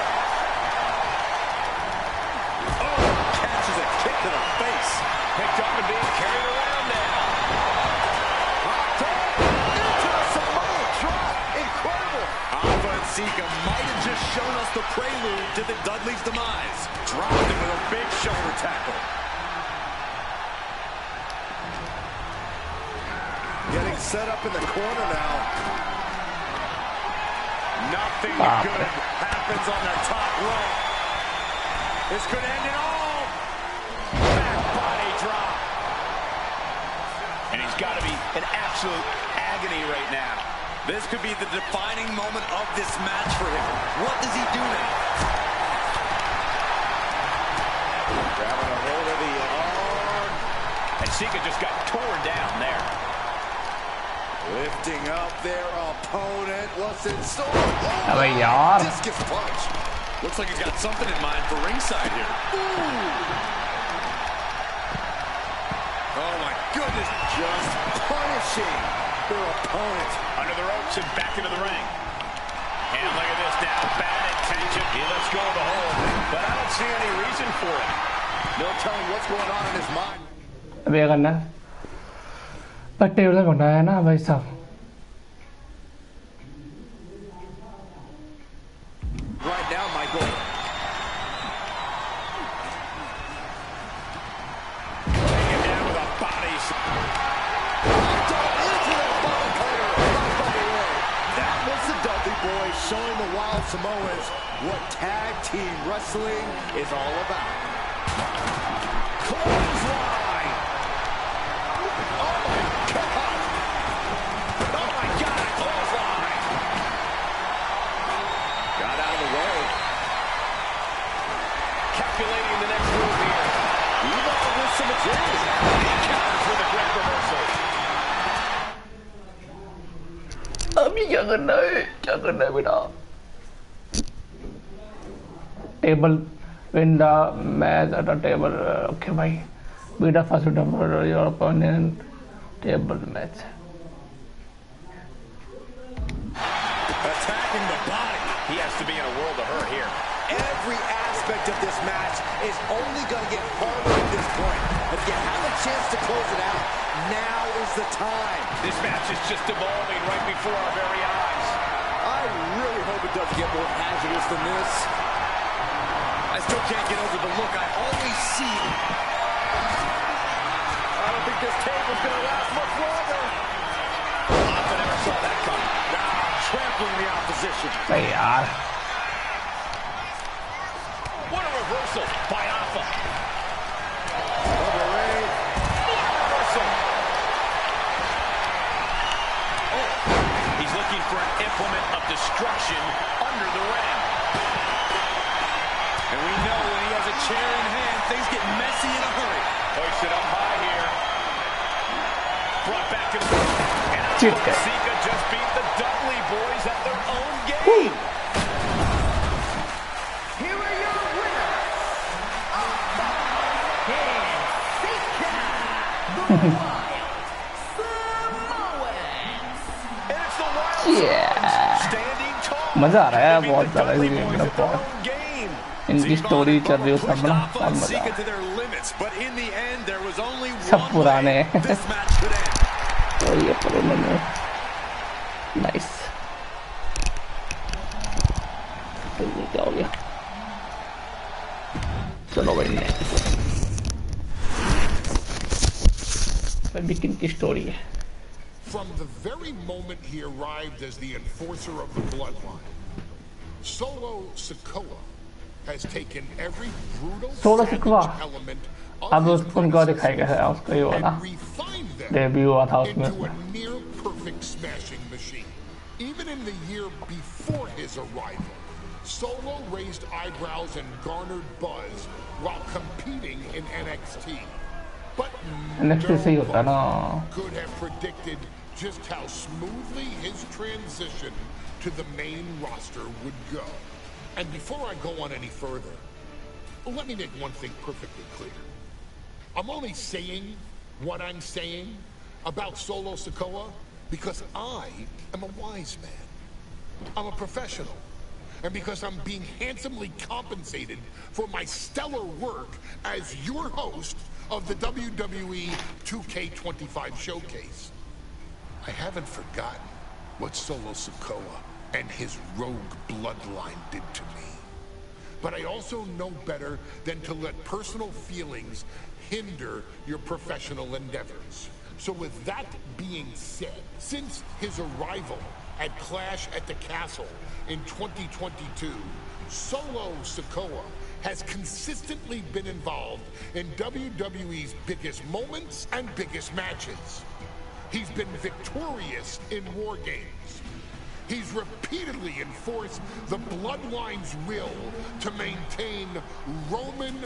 Oh, catches a kick to the face. Picked up and being carried around now. Rocked up into the Samoan drop. Incredible. Ava and Sika might have just shown us the prelude to the Dudley's demise. Dropped him with a big shoulder tackle. Getting set up in the corner now. Nothing good happens on the top rope. This could end it all. Back body drop. And he's got to be in absolute agony right now. This could be the defining moment of this match for him. What does he do now? Grabbing a hold of the arm. And Sika just got torn down there. Lifting up their opponent. What's in store? अबे यार Discus punch. Looks like he's got something in mind for ringside here. Ooh. Oh my goodness. Just punishing their opponent. Under the ropes and back into the ring. And look at this now. Bad intention. He lets go of the hold. But I don't see any reason for it. No telling what's going on in his mind. अबे ये करना पट्टे वाला घुंडा है ना भाई साहब Right now, Michael. Taken down with a body. That was the Dudley Boys showing the Wild Samoans what tag team wrestling is all about. Clothesline! Oh my God! Oh my God! Clothesline! Got out of the way. Calculating the next move here. Even with some agility. He counters with a great reversal. अभी क्या करना है बेटा table विंडा match at a table okay भाई बीटा first double your opponent table match Attacking the body. He has to be in a world of hurt here. Every aspect of this match is only going to get harder at this point. If you have a chance to close it out, now is the time. This match is just evolving right before our very eyes. I really hope it doesn't get more hazardous than this. I still can't get over the look I always see. I don't think this table's going to last much longer. I never saw that coming. Trampling the opposition. भाई यार What a reversal by Alpha. Reversal. Oh, he's looking for an implement of destruction under the ring. And we know when he has a chair in hand, things get messy in a hurry. Hoisted up high here. Brought back to the and Sika just beat the Dudley Boys at their own game. Here are your winners, Alpha and Sika, the Wild Samoans. And it's the Wild Yeah. Samoans standing tall. मजा आ रहा है to beat बहुत the ज़्यादा Dudley इस game Boys में at their बहुत own game. इनकी story चल रही है सब ना Alpha बहुत and मजा Sika uh to their limits, but in the end, there was only सब one पुराने way this match could end. तो ये पुराने में नाइस तो ये क्या हो गया चलो भाई नेक्स्ट भाई किन की स्टोरी है From the very moment he arrived as the enforcer of the bloodline, Solo Sikoa has taken every brutal Solo savage Sikoa element अब of his उनको दिखाया गया है उसको ये वाला and refined them डेब्यू हुआ था उसमें into a near perfect smashing machine. Even in the year before his arrival, Solo raised eyebrows and garnered buzz while competing in NXT. But next से ही होता ना could have predicted just how smoothly his transition to the main roster would go. And before I go on any further, let me make one thing perfectly clear. I'm only saying what I'm saying about Solo Sikoa because I am a wise man. I'm a professional. And because I'm being handsomely compensated for my stellar work as your host of the WWE 2K25 showcase. I haven't forgotten what Solo Sikoa and his rogue bloodline did to me. But I also know better than to let personal feelings hinder your professional endeavors. So with that being said, since his arrival at Clash at the Castle in 2022, Solo Sikoa has consistently been involved in WWE's biggest moments and biggest matches. He's been victorious in War Games. He's repeatedly enforced the Bloodline's will to maintain Roman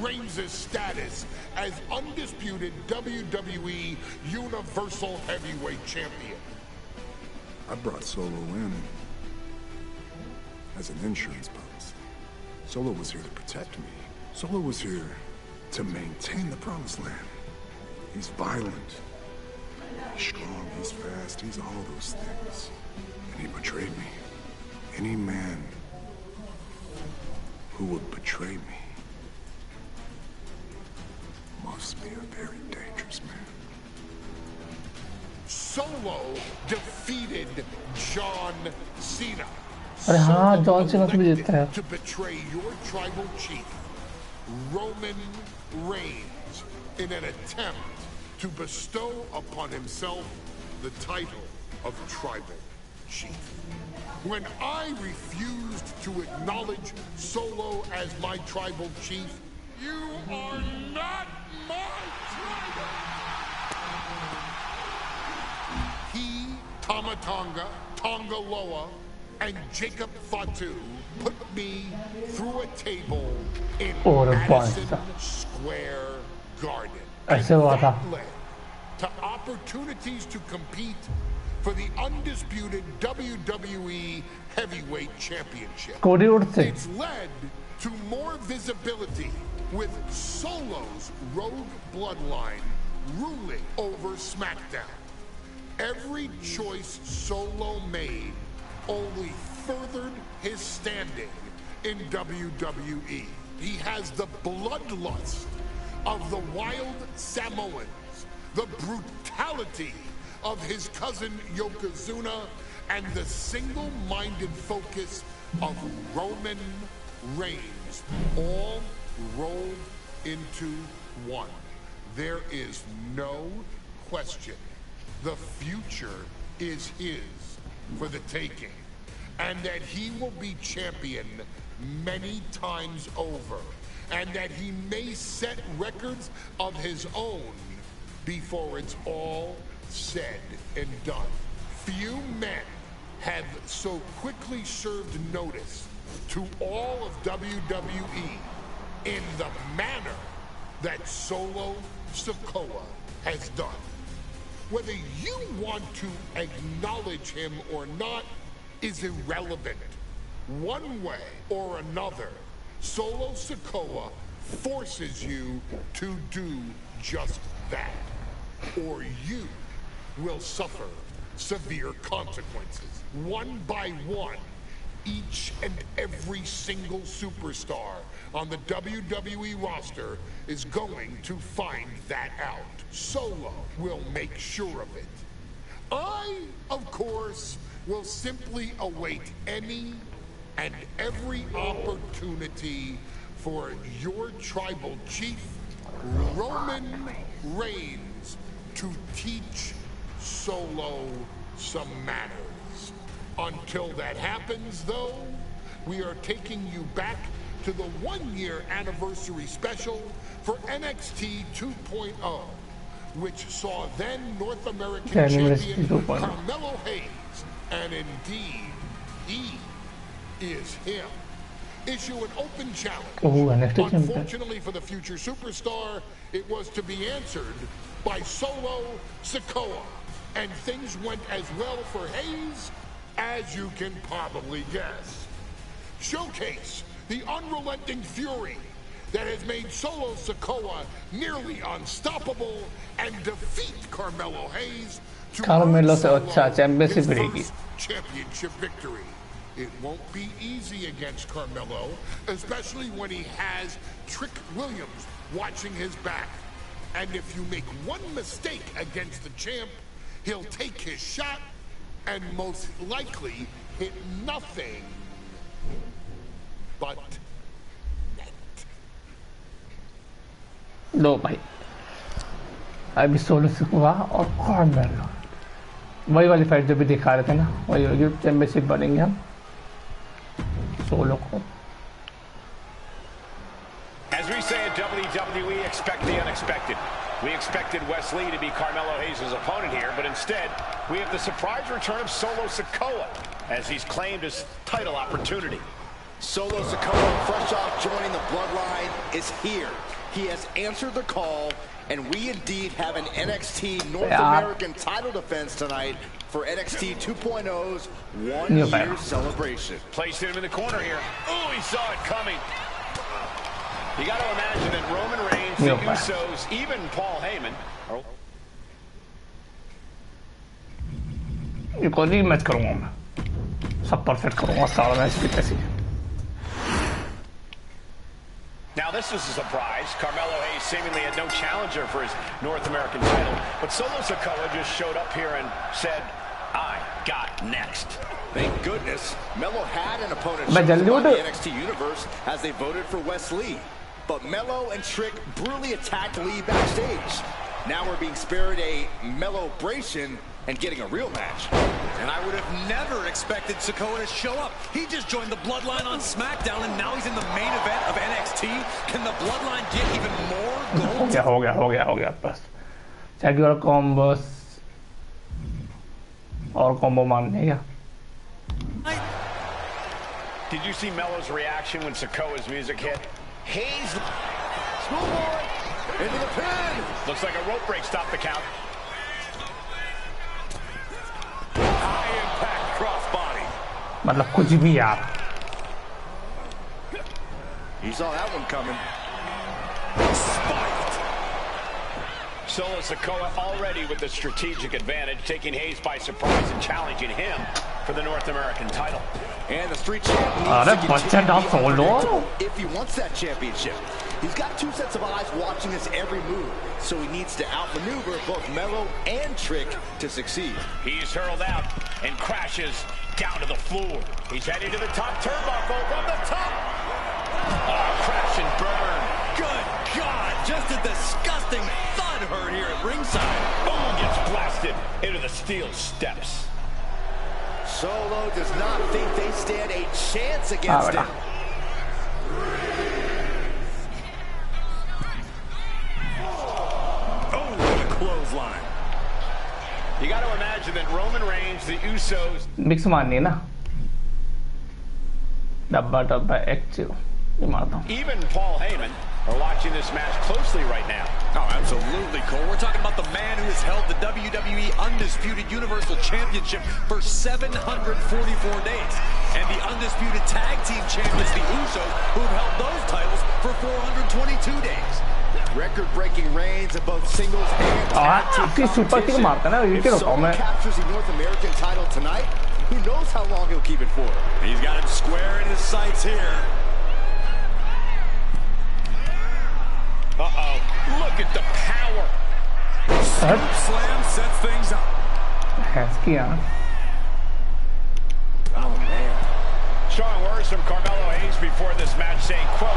Reigns' status as undisputed WWE Universal Heavyweight Champion. I brought Solo in as an insurance policy. Solo was here to protect me. Solo was here to maintain the promised land. He's violent. He's strong, he's fast, he's all those things. And he betrayed me. Any man who would betray me must be a very dangerous man. Solo defeated John Cena. अरे हाँ John Cena को भी Elected जीतता है to betray your tribal chief, Roman Reigns, in an attempt to bestow upon himself the title of tribal chief. When I refused to acknowledge Solo as my tribal chief, you are not my tribal. He, Tamatonga, Tongaloa, and Jacob Fatu put me through a table in Madison Square Garden. And that led to opportunities to compete for the undisputed WWE Heavyweight Championship. It's led to more visibility with Solo's rogue bloodline ruling over SmackDown. Every choice Solo made only furthered his standing in WWE. He has the bloodlust of the wild Samoans, the brutality of his cousin Yokozuna, and the single-minded focus of Roman Reigns, all rolled into one. There is no question. The future is his for the taking, and that he will be champion many times over, and that he may set records of his own before it's all said and done. Few men have so quickly served notice to all of WWE in the manner that Solo Sikoa has done. Whether you want to acknowledge him or not is irrelevant. One way or another, Solo Sikoa forces you to do just that, or you will suffer severe consequences. One by one, each and every single superstar on the WWE roster is going to find that out. Solo will make sure of it. I, of course, will simply await any and every opportunity for your tribal chief, Roman Reigns, to teach Solo some manners. Until that happens, though, we are taking you back to the one-year anniversary special for NXT 2.0, which saw then North American champion Carmelo Hayes, and indeed, he is him. issue an open challenge. Oh, NXT champion. Unfortunately for the future superstar, it was to be answered by Solo Sikoa. And things went as well for Hayes as you can probably guess. Showcase the unrelenting fury that has made Solo Sikoa nearly unstoppable and defeat Carmelo Hayes to Carmelo se earn अच्छा championship his मिलेगी. first championship victory. It won't be easy against Carmelo, especially when he has Trick Williams watching his back. And if you make one mistake against the champ, he'll take his shot and most likely hit nothing but net. लो भाई अभी solo सिकुआ और कार्मेलो वही वाली fight जो भी दिखा रहे थे ना वही होगी चैंपियनशिप बनेंगे हम सोलो को. As we say at WWE, expect the unexpected. We expected Wes Lee to be Carmelo Hayes' opponent here, but instead, we have the surprise return of Solo Sikoa, as he's claimed his title opportunity. Solo Sikoa, fresh off joining the Bloodline, is here. He has answered the call, and we indeed have an NXT North American title defense tonight for NXT 2.0's one-year celebration. Placing him in the corner here. Oh, he saw it coming. You got to imagine that Roman Reigns, the Usos, even Paul Heyman. इनको rematch करूंगा मैं सब perfect करूंगा सारा match की तैसी. Now this is a surprise. Carmelo Hayes seemingly had no challenger for his North American title, but Solo Sikoa just showed up here and said, I got next. Thank goodness. Melo had an opponent in the NXT universe as they voted for Wes Lee. But Melo and Trick brutally attacked Lee backstage. Now we're being spared a Melo-bration and getting a real match. And I would have never expected Sikoa to show up. He just joined the Bloodline on SmackDown, and now he's in the main event of NXT. Can the Bloodline get even more gold? हो गया बस. Check your combos और combo मारने क्या? Did you see Melo's reaction when Sikoa's music hit? Hayes, Schoolboy, into the pin. Looks like a rope break stopped the count. High impact crossbody. मतलब कुछ भी यार. He saw that one coming. Spiked. Solo Sikoa already with the strategic advantage, taking Hayes by surprise and challenging him for the North American title. And the street champ needs to continue if he wants that championship. He's got two sets of eyes watching his every move, so he needs to outmaneuver both Melo and Trick to succeed. He's hurled out and crashes down to the floor. He's heading to the top turnbuckle from the top. Oh, crash and burn. Good God, just a disgusting thud heard here at ringside. Oh, gets blasted into the steel steps. Solo does not think they stand a chance against him. Oh, what a clothesline. You got to imagine that Roman Reigns, the Usos. Mix मारनी ना. डब्बा actual. Even Paul Heyman are watching this match closely right now. Oh, absolutely, Cole. We're talking about the man who has held the WWE Undisputed Universal Championship for 744 days. And the Undisputed Tag Team Champions, the Usos, who have held those titles for 422 days. Record-breaking reigns of both singles and tag team competition. If Solo captures the North American title tonight, who knows how long he'll keep it for. He's got him square in his sights here. Uh-oh. Look at the power. Slam sets things up. Oh, man. Strong words from Carmelo Hayes before this match saying, quote,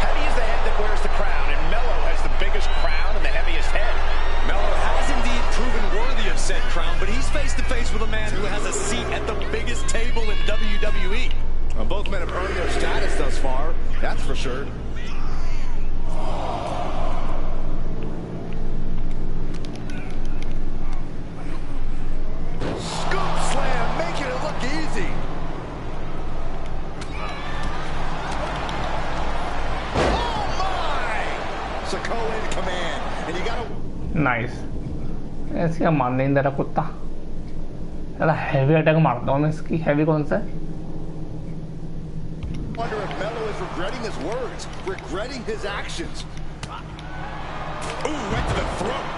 heavy is the head that wears the crown, and Melo has the biggest crown and the heaviest head. Melo has indeed proven worthy of said crown, but he's face-to-face with a man who has a seat at the biggest table in WWE. Well, both men have earned their status thus far, that's for sure. Scoop slam, making it look easy. command, and you gotta. Nice ऐसे मारने नहीं दे रहा कुत्ता यार heavy attack मारता हूँ मैं इसकी हैवी कौन सा है Wonder if Melo is regretting his words, regretting his actions. Ooh, right to the throat.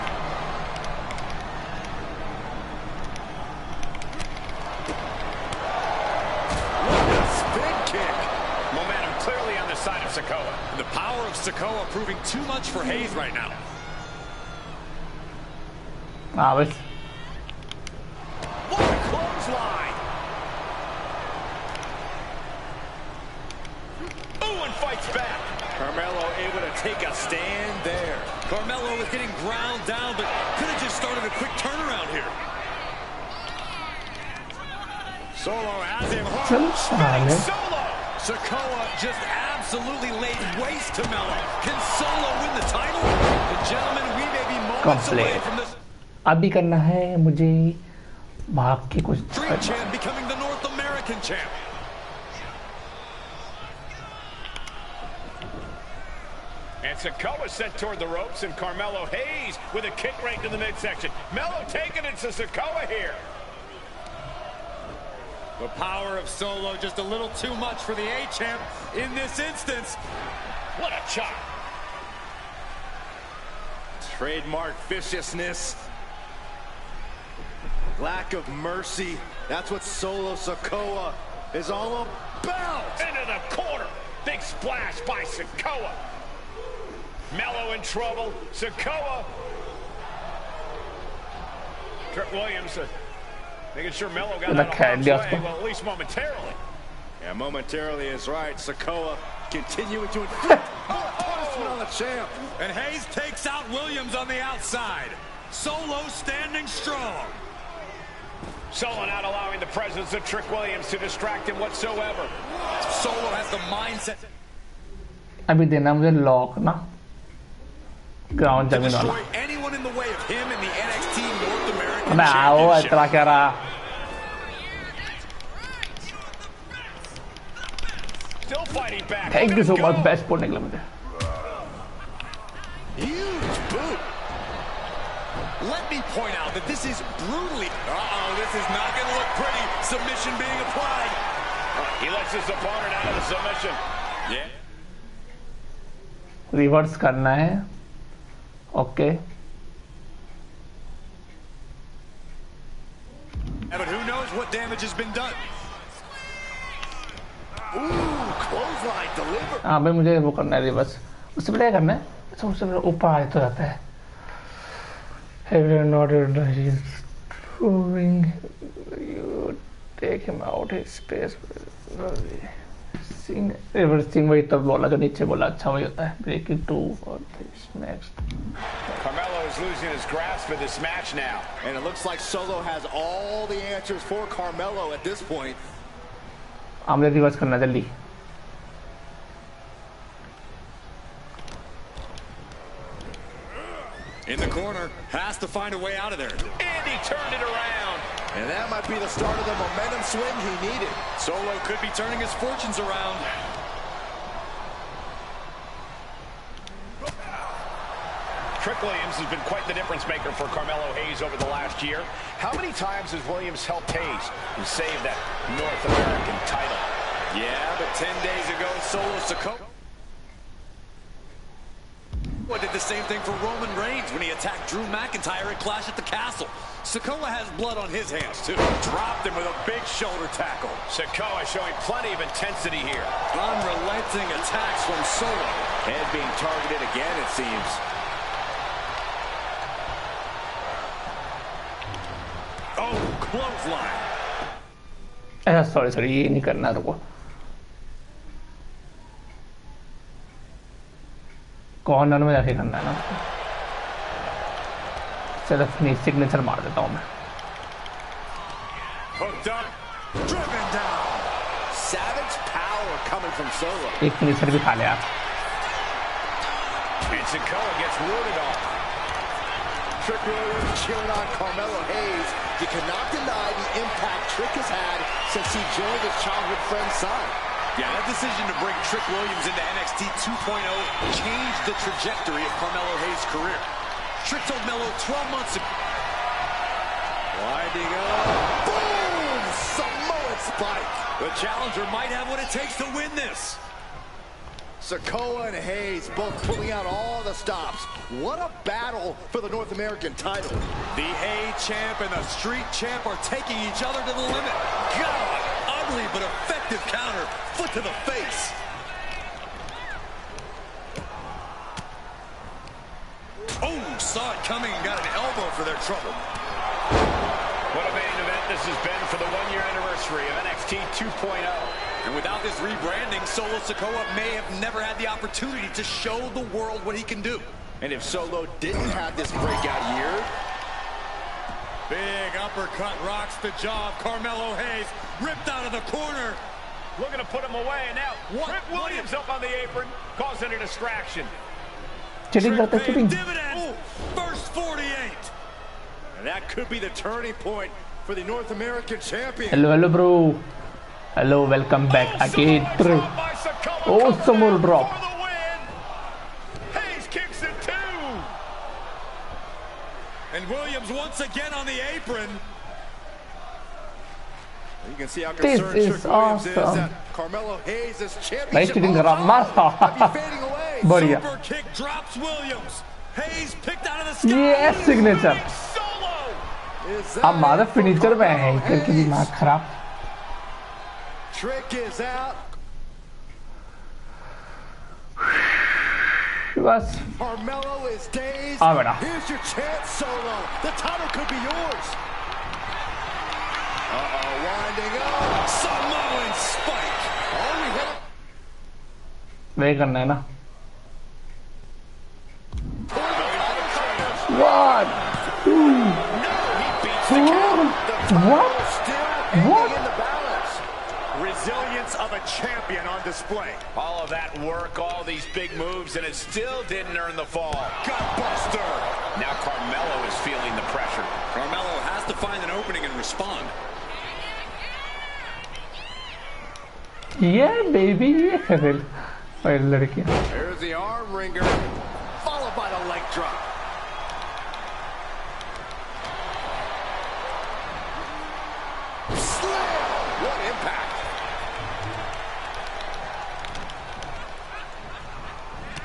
What a spin kick. Momentum clearly on the side of Sikoa. And the power of Sikoa proving too much for Hayes right now. बस What a clothesline. Ooh, and fights back. Carmelo able to take a stand there. Carmelo was getting ground down, but could have just started a quick turnaround here. Solo has him चल hard. साले Solo. Sikoa just absolutely laid waste to Melo. Can Solo win the title? The gentlemen, we may be moments away Complete. from this अभी करना है मुझे भाग के कुछ Dream Champ becoming the North American champ. And Sikoa sent toward the ropes, and Carmelo Hayes with a kick right to the midsection. Melo taking it to Sikoa here. The power of Solo just a little too much for the A-Champ in this instance. What a chop. Trademark viciousness. Lack of mercy. That's what Solo Sikoa is all about. Into the corner. Big splash by Sikoa. Melo in trouble. Sikoa. Trick Williams making sure Melo got out of harm's way, well, at least momentarily. Yeah, momentarily is right. Sikoa continuing to inflict more punishment on the champ. And Hayes takes out Williams on the outside. Solo standing strong. Solo not allowing the presence of Trick Williams to distract him whatsoever. Solo has the mindset अभी देना मुझे lock ना ground to जमीन वाला destroy anyone in the way of him in the NXT North American अबे आओ Championship. इतना क्या रहा Still fighting back. Thank you so Look at much him go. Best port निकला मुझे Huge boot. Let me point out that this is brutally... Uh-oh, this is not going to look pretty. Submission being applied. He lets his opponent out of the submission. Yeah. Reverse करना है okay But who knows what damage has been done. Ooh, clothesline delivered. हाँ भाई मुझे वो करना है reverse उससे पहले क्या करना है सबसे पहले ऊपर आए तो जाता है Have you noted that he's proving you take him out his space reversing वही तब बोला जो नीचे बोला अच्छा वही होता है breaking 2 for this next Carmelo is losing his grasp of this match now. And it looks like Solo has all the answers for Carmelo at this point. आमने रिवर्स करना जल्दी In the corner, has to find a way out of there. And he turned it around. And that might be the start of the momentum swing he needed. Solo could be turning his fortunes around. Trick Williams has been quite the difference maker for Carmelo Hayes over the last year. How many times has Williams helped Hayes and saved that North American title? Yeah, but 10 days ago, Solo Sikoa did the same thing for Roman Reigns when he attacked Drew McIntyre at Clash at the Castle. Sikoa has blood on his hands, too. Dropped him with a big shoulder tackle. Sikoa showing plenty of intensity here. Unrelenting attacks from Solo. Head being targeted again, it seems. Oh, clothesline. Sorry ये नहीं करना रुको corner में जाके करना है ना चलो सिग्नेचर मार देता हूँ मैं Hooked up, driven down. Savage power coming from Solo. एक फिनिशर भी खा लिया And Sikoa gets rooted off. Trick Williams cheering on Carmelo Hayes. You cannot deny the impact Trick has had since he joined his childhood friend's side. Yeah, that decision to bring Trick Williams into NXT 2.0 changed the trajectory of Carmelo Hayes' career. Trick told Melo 12 months ago. Winding up. Boom! Samoan spike. The challenger might have what it takes to win this. Sikoa and Hayes both pulling out all the stops. What a battle for the North American title. The A champ and the street champ are taking each other to the limit. God, ugly but effective counter. Foot to the face. Oh, saw it coming and got an elbow for their trouble. What a main event this has been for the one-year anniversary of NXT 2.0. And without this rebranding, Solo Sikoa may have never had the opportunity to show the world what he can do. And if Solo didn't have this breakout year, big uppercut rocks the jaw of Carmelo Hayes, ripped out of the corner. Looking to put him away, and now Trick Williams up on the apron, causing a distraction. Cheating करते cheating. Dividend. First 48. and that could be the turning point for the North American champion. Hello, bro. Hello, welcome back again. Oh, Samoan drop. Hayes kicks it too. And Williams once again on the apron. You can see how This concerned is Trick Williams is awesome. that Carmelo Hayes is Nice championship cheating might करा be fading away. बढ़िया. Super kick drops Williams. Hayes picked out of the sky. Yes, signature. Is अब that मारा it for finisher में है Carmelo क्योंकि Hayes? दिमाग खराब. Trick is out. बस Carmelo is dazed. आ बेटा. Here's your chance, Solo. The title could be yours. Winding up. Samoan spike. Oh, we hit वे करना है ना. One, two, what? What? in the balance. Resilience of a champion on display. All of that work, all these big moves, and it still didn't earn the fall. Gutbuster. Now Carmelo is feeling the pressure. Carmelo has to find an opening and respond. Yeah, baby. और लड़कियाँ. There's the arm wringer, followed by the leg drop. Slam! What impact!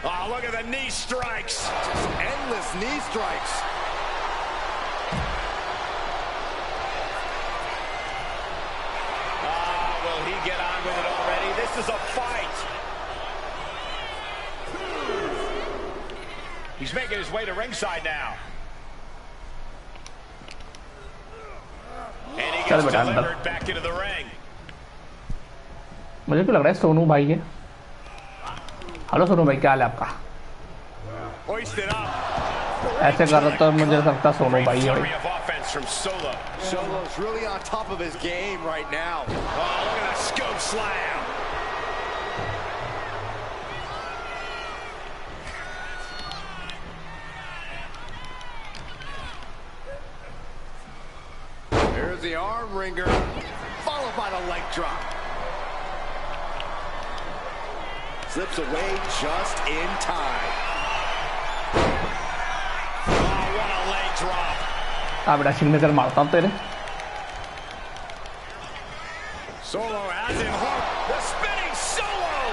Oh, look at the knee strikes. Just endless knee strikes. Will he get on with it already? This is a fight. He's making his way to ringside now. And he gets delivered back into the ring. मुझे क्यों लग रहा है सोनू भाई है. Hello Sonu भाई, क्या हाल है आपका? Hoisted up. ऐसे कर रहा तो मुझे लगता सोनू भाई है. Flurry of offense from Solo. Solo's really on top of his game right now. Oh, look at that scope slam. There's the arm wringer, followed by the leg drop. Slips away just in time. Oh, what a leg drop. आ बेटा signature मारता हूँ तेरे. Solo has him hooked. The spinning Solo.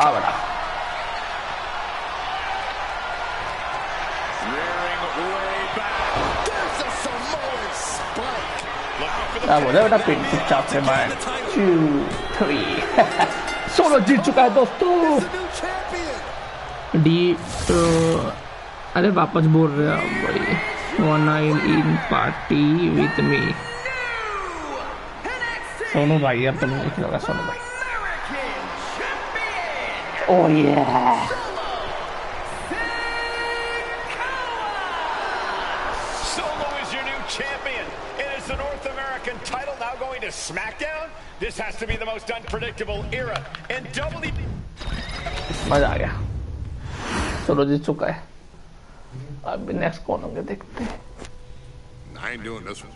आ बेटा. Rearing way back. There's a Samoan spike. Looking for the क्या बोले बेटा pin चुपचाप से मार. 2, 3. सोलो जीत चुका है दोस्तों. The new champion. डी अरे वापस बोल रहे हैं भाई. 19 इन पार्टी विथ मी. सोनू भाई अब तुम देख लोगा सोनू भाई. ओह ये Solo is your new champion. It is the North American title now going to SmackDown. This has to be the most unpredictable era in WWE. मजा आ गया. सोलो जीत चुका है. अब नेक्स्ट कौन होंगे देखते हैं. I ain't doing this one.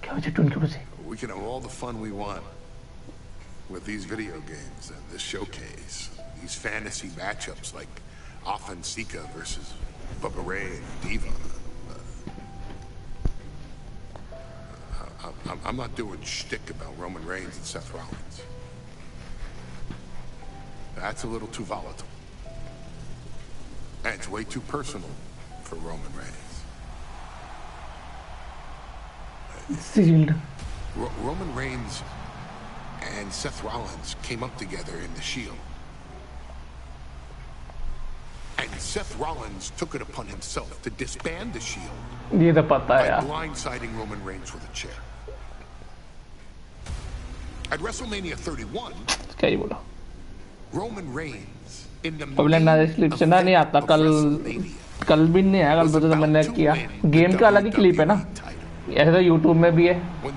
क्या वजह टून की वजह. We can have all the fun we want with these video games and this showcase. These fantasy matchups like Offensica versus Bubba Ray and Diva. I'm not doing shtick about Roman Reigns and Seth Rollins. That's a little too volatile. And it's way too personal for Roman Reigns. Sealed. Roman Reigns and Seth Rollins came up together in the Shield. And Seth Rollins took it upon himself to disband the Shield ये तो पता है by यार. blindsiding Roman Reigns with a chair. At WrestleMania 31, क्या ही बोला. Roman Reigns in the अब लेना description ना नहीं आता कल भी नहीं आया. कल तो मैंने किया गेम का अलग ही क्लिप है ना. ऐसे तो YouTube में भी है.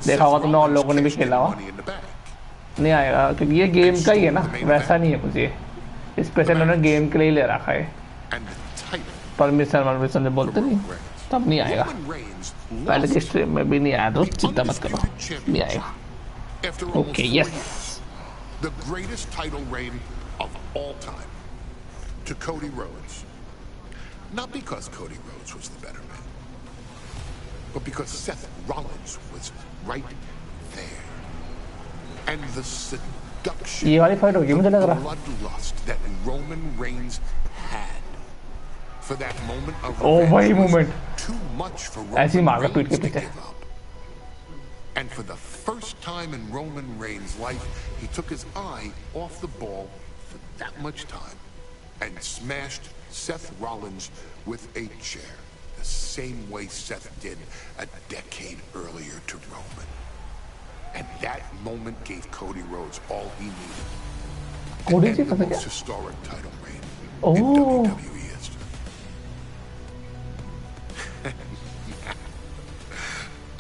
देखा होगा तुमने और लोगों ने भी खेला हुआ. नहीं आएगा क्योंकि ये गेम का ही है ना. वैसा नहीं है कुछ ये. स्पेशल उन्होंने गेम के लिए ले रखा है. परमिशन से बोलते नहीं तब नहीं आएगा. पहले की स्ट्रीम में भी नहीं आया तो चिंता मत करो. नहीं आएगा. Okay, yes. The greatest title reign of all time to Cody Rhodes. Not because Cody Rhodes was the better man, but because Seth Rollins was right there. And the seduction, ये वाली फाइट होगी मुझे लग the रहा. bloodlust that Roman Reigns had for that moment of Oh, revenge वही was moment. too much for ऐसी Roman मार पीट के Reigns to पीछे. give up. And for the first time in Roman Reigns' life, he took his eye off the ball for that much time and smashed Seth Rollins with a chair, the same way Seth did a decade earlier to Roman. And that moment gave Cody Rhodes all he needed. Cody And जी the पता most क्या? historic title reign in Oh. WWE history.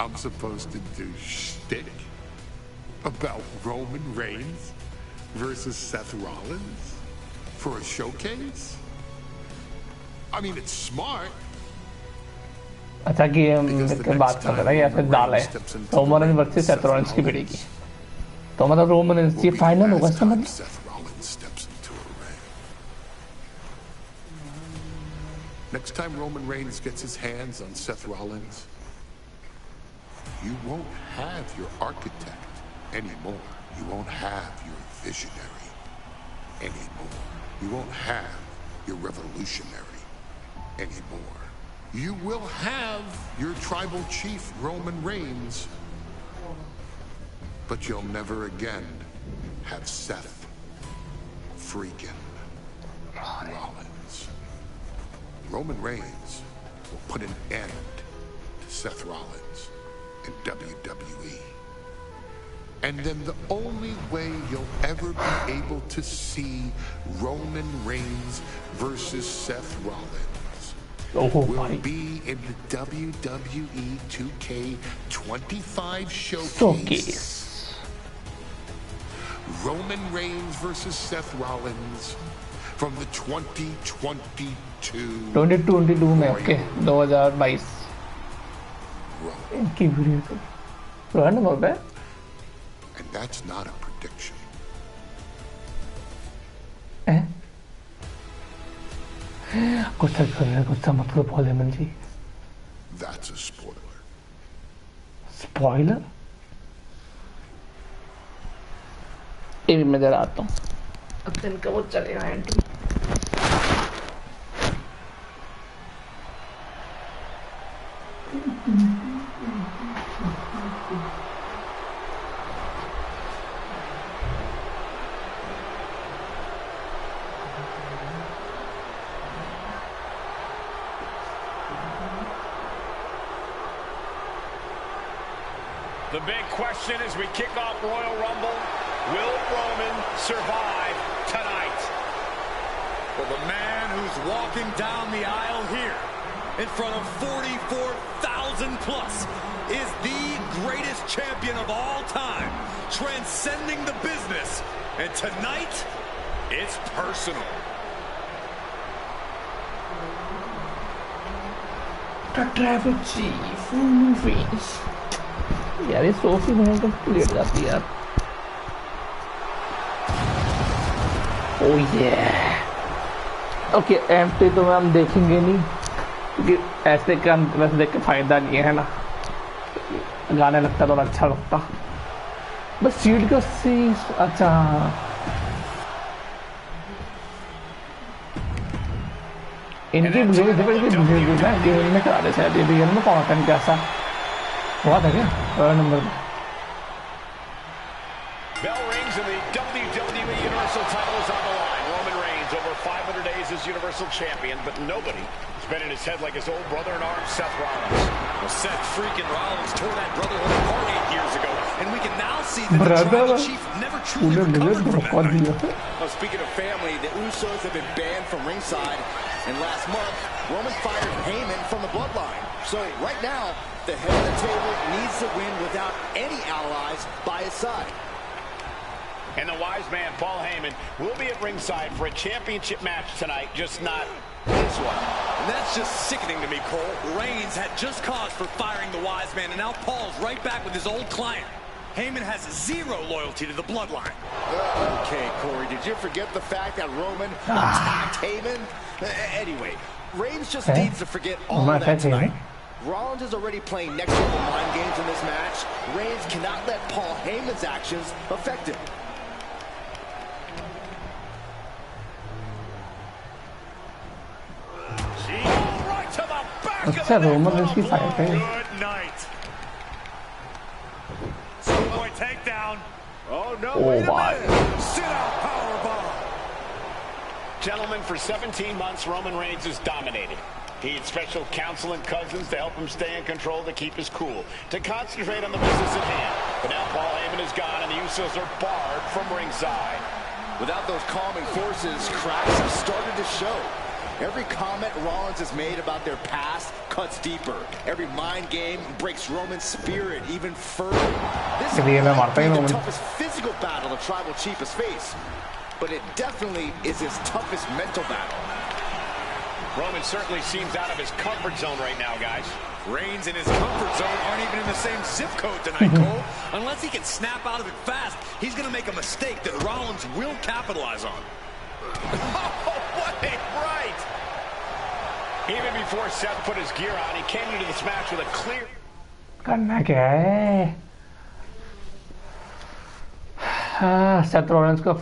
I'm supposed to do shtick about Roman Reigns versus Seth Rollins for a showcase? I mean, it's smart. अच्छा game के बात कर रहा है या फिर डाल है. रोमन वर्सेस सेथ रॉलिंस की भिड़ेगी. तो मतलब रोमन ये फाइनल होगा इसका मतलब. Seth Rollins steps into a ring. Next time Roman Reigns gets his hands on Seth Rollins, you won't have your architect anymore. You won't have your visionary anymore. You won't have your revolutionary anymore. You will have your tribal chief, Roman Reigns, but you'll never again have Seth freaking Rollins. Roman Reigns will put an end to Seth Rollins in WWE. And then the only way you'll ever be able to see Roman Reigns versus Seth Rollins will be in the WWE 2K25 showcase. Roman Reigns versus Seth Rollins from the 2022 में okay 2022 इनकी video तो पुराना बहुत है. And that's not a prediction. गुस्सा कर रहे गुस्सा मत करो पॉलेमन जी. That's a spoiler. स्पॉइलर ये भी मैं जरा आता हूँ. अब दिन का वो चलेगा entry. The big question as we kick off Royal Rumble, will Roman survive tonight? Well, the man who's walking down the aisle here in front of 44,000 plus is the greatest champion of all time, transcending the business. And tonight, it's personal. The Tribal Chief movies. यार ये Sophie minute तक late जाती है यार। ओह ये okay empty तो हम देखेंगे नहीं क्योंकि ऐसे का वैसे देख के फायदा नहीं है ना, गाने लगता तो अच्छा लगता बस सीट का सी। अच्छा इनकी गेम में करा दे शायद, ये गेम में कौन कैसा हुआ था क्या नंबर में। Bell rings and the WWE Universal title is on the line. Roman Reigns over 500 days as Universal Champion, but nobody has been in his head like his old brother in arms, Seth Rollins. Well, Seth freaking Rollins tore that brotherhood apart 8 years ago, and we can now see that the Tribal Chief never truly recovered from that. Well, speaking of family, the Usos have been banned from ringside, and last month, Roman fired Heyman from the bloodline. So right now, the head of the table needs to win without any allies by his side. And the wise man, Paul Heyman, will be at ringside for a championship match tonight, just not this one. And that's just sickening to me, Cole. Reigns had just cause for firing the wise man, and now Paul's right back with his old client. Heyman has zero loyalty to the bloodline. Okay, Corey, did you forget the fact that Roman attacked Heyman? Anyway, Reigns just needs to forget all of that tonight. Rollins is already playing next-level mind games in this match. Reigns cannot let Paul Heyman's actions affect him. Right to the back of अच्छा the Roman neck. इसकी fight है। Good night. Superboy takedown. Oh, no, Oh, wait a my. minute. Sit-out powerbomb. Gentlemen, for 17 months, Roman Reigns has dominated. He had special counsel and cousins to help him stay in control, to keep his cool, to concentrate on the business at hand. But now Paul Heyman is gone, and the Usos are barred from ringside. Without those calming forces, cracks have started to show. Every comment Rollins has made about their past cuts deeper. Every mind game breaks Roman's spirit even further. This might be the toughest physical battle the Tribal Chief has faced, but it definitely is his toughest mental battle. Roman certainly seems out of his comfort zone right now, guys. Reigns and his comfort zone aren't even in the same zip code tonight, Cole. Unless he can snap out of it fast, he's going to make a mistake that Rollins will capitalize on. Oh, what a right! Even before Seth put his gear on, he came into this match with a clear... करना क्या है? हाँ, Seth Rollins का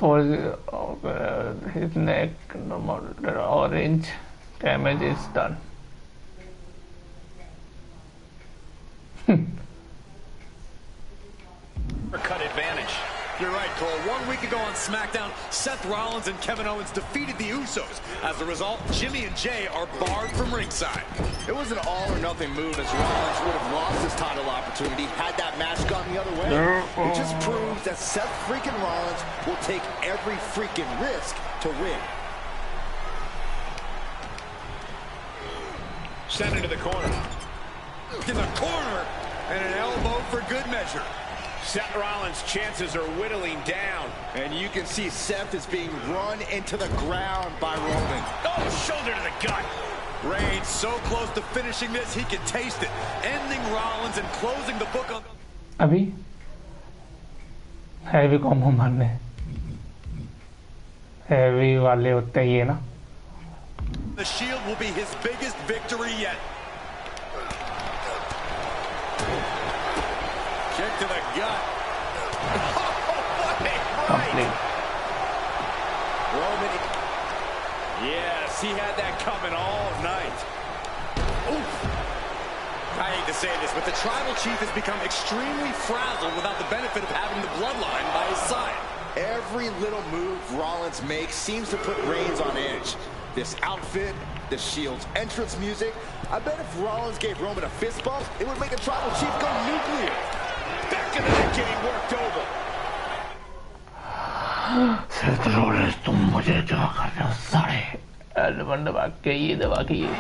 his neck orange damage is done. Cut advantage. You're right, Cole. 1 week ago on SmackDown, Seth Rollins and Kevin Owens defeated the Usos. As a result, Jimmy and Jay are barred from ringside. It was an all-or-nothing move, as Rollins would have lost his title opportunity had that match gone the other way. It just proves that Seth freaking Rollins will take every freaking risk to win. Sent into the corner. In the corner, and an elbow for good measure. Seth Rollins' chances are whittling down. And you can see Seth is being run into the ground by Roman. Oh, shoulder to the gut. Reigns so close to finishing this, he can taste it. Ending Rollins and closing the book on... अभी heavy combo मारने heavy वाले होते ही है ना. The Shield will be his biggest victory yet. Kick to the gut. Complete. Roman. Yes, he had that coming all night. Oof. I hate to say this, but the Tribal Chief has become extremely frazzled without the benefit of having the bloodline by his side. Every little move Rollins makes seems to put Reigns on edge. This outfit, the Shield's entrance music. I bet if Rollins gave Roman a fist bump, it would make the Tribal Chief go nuclear. Back in the neck getting worked over. Seth Rollins, तुम मुझे क्या कर रहे हो सारे? L one दबा के ये दबा के ये.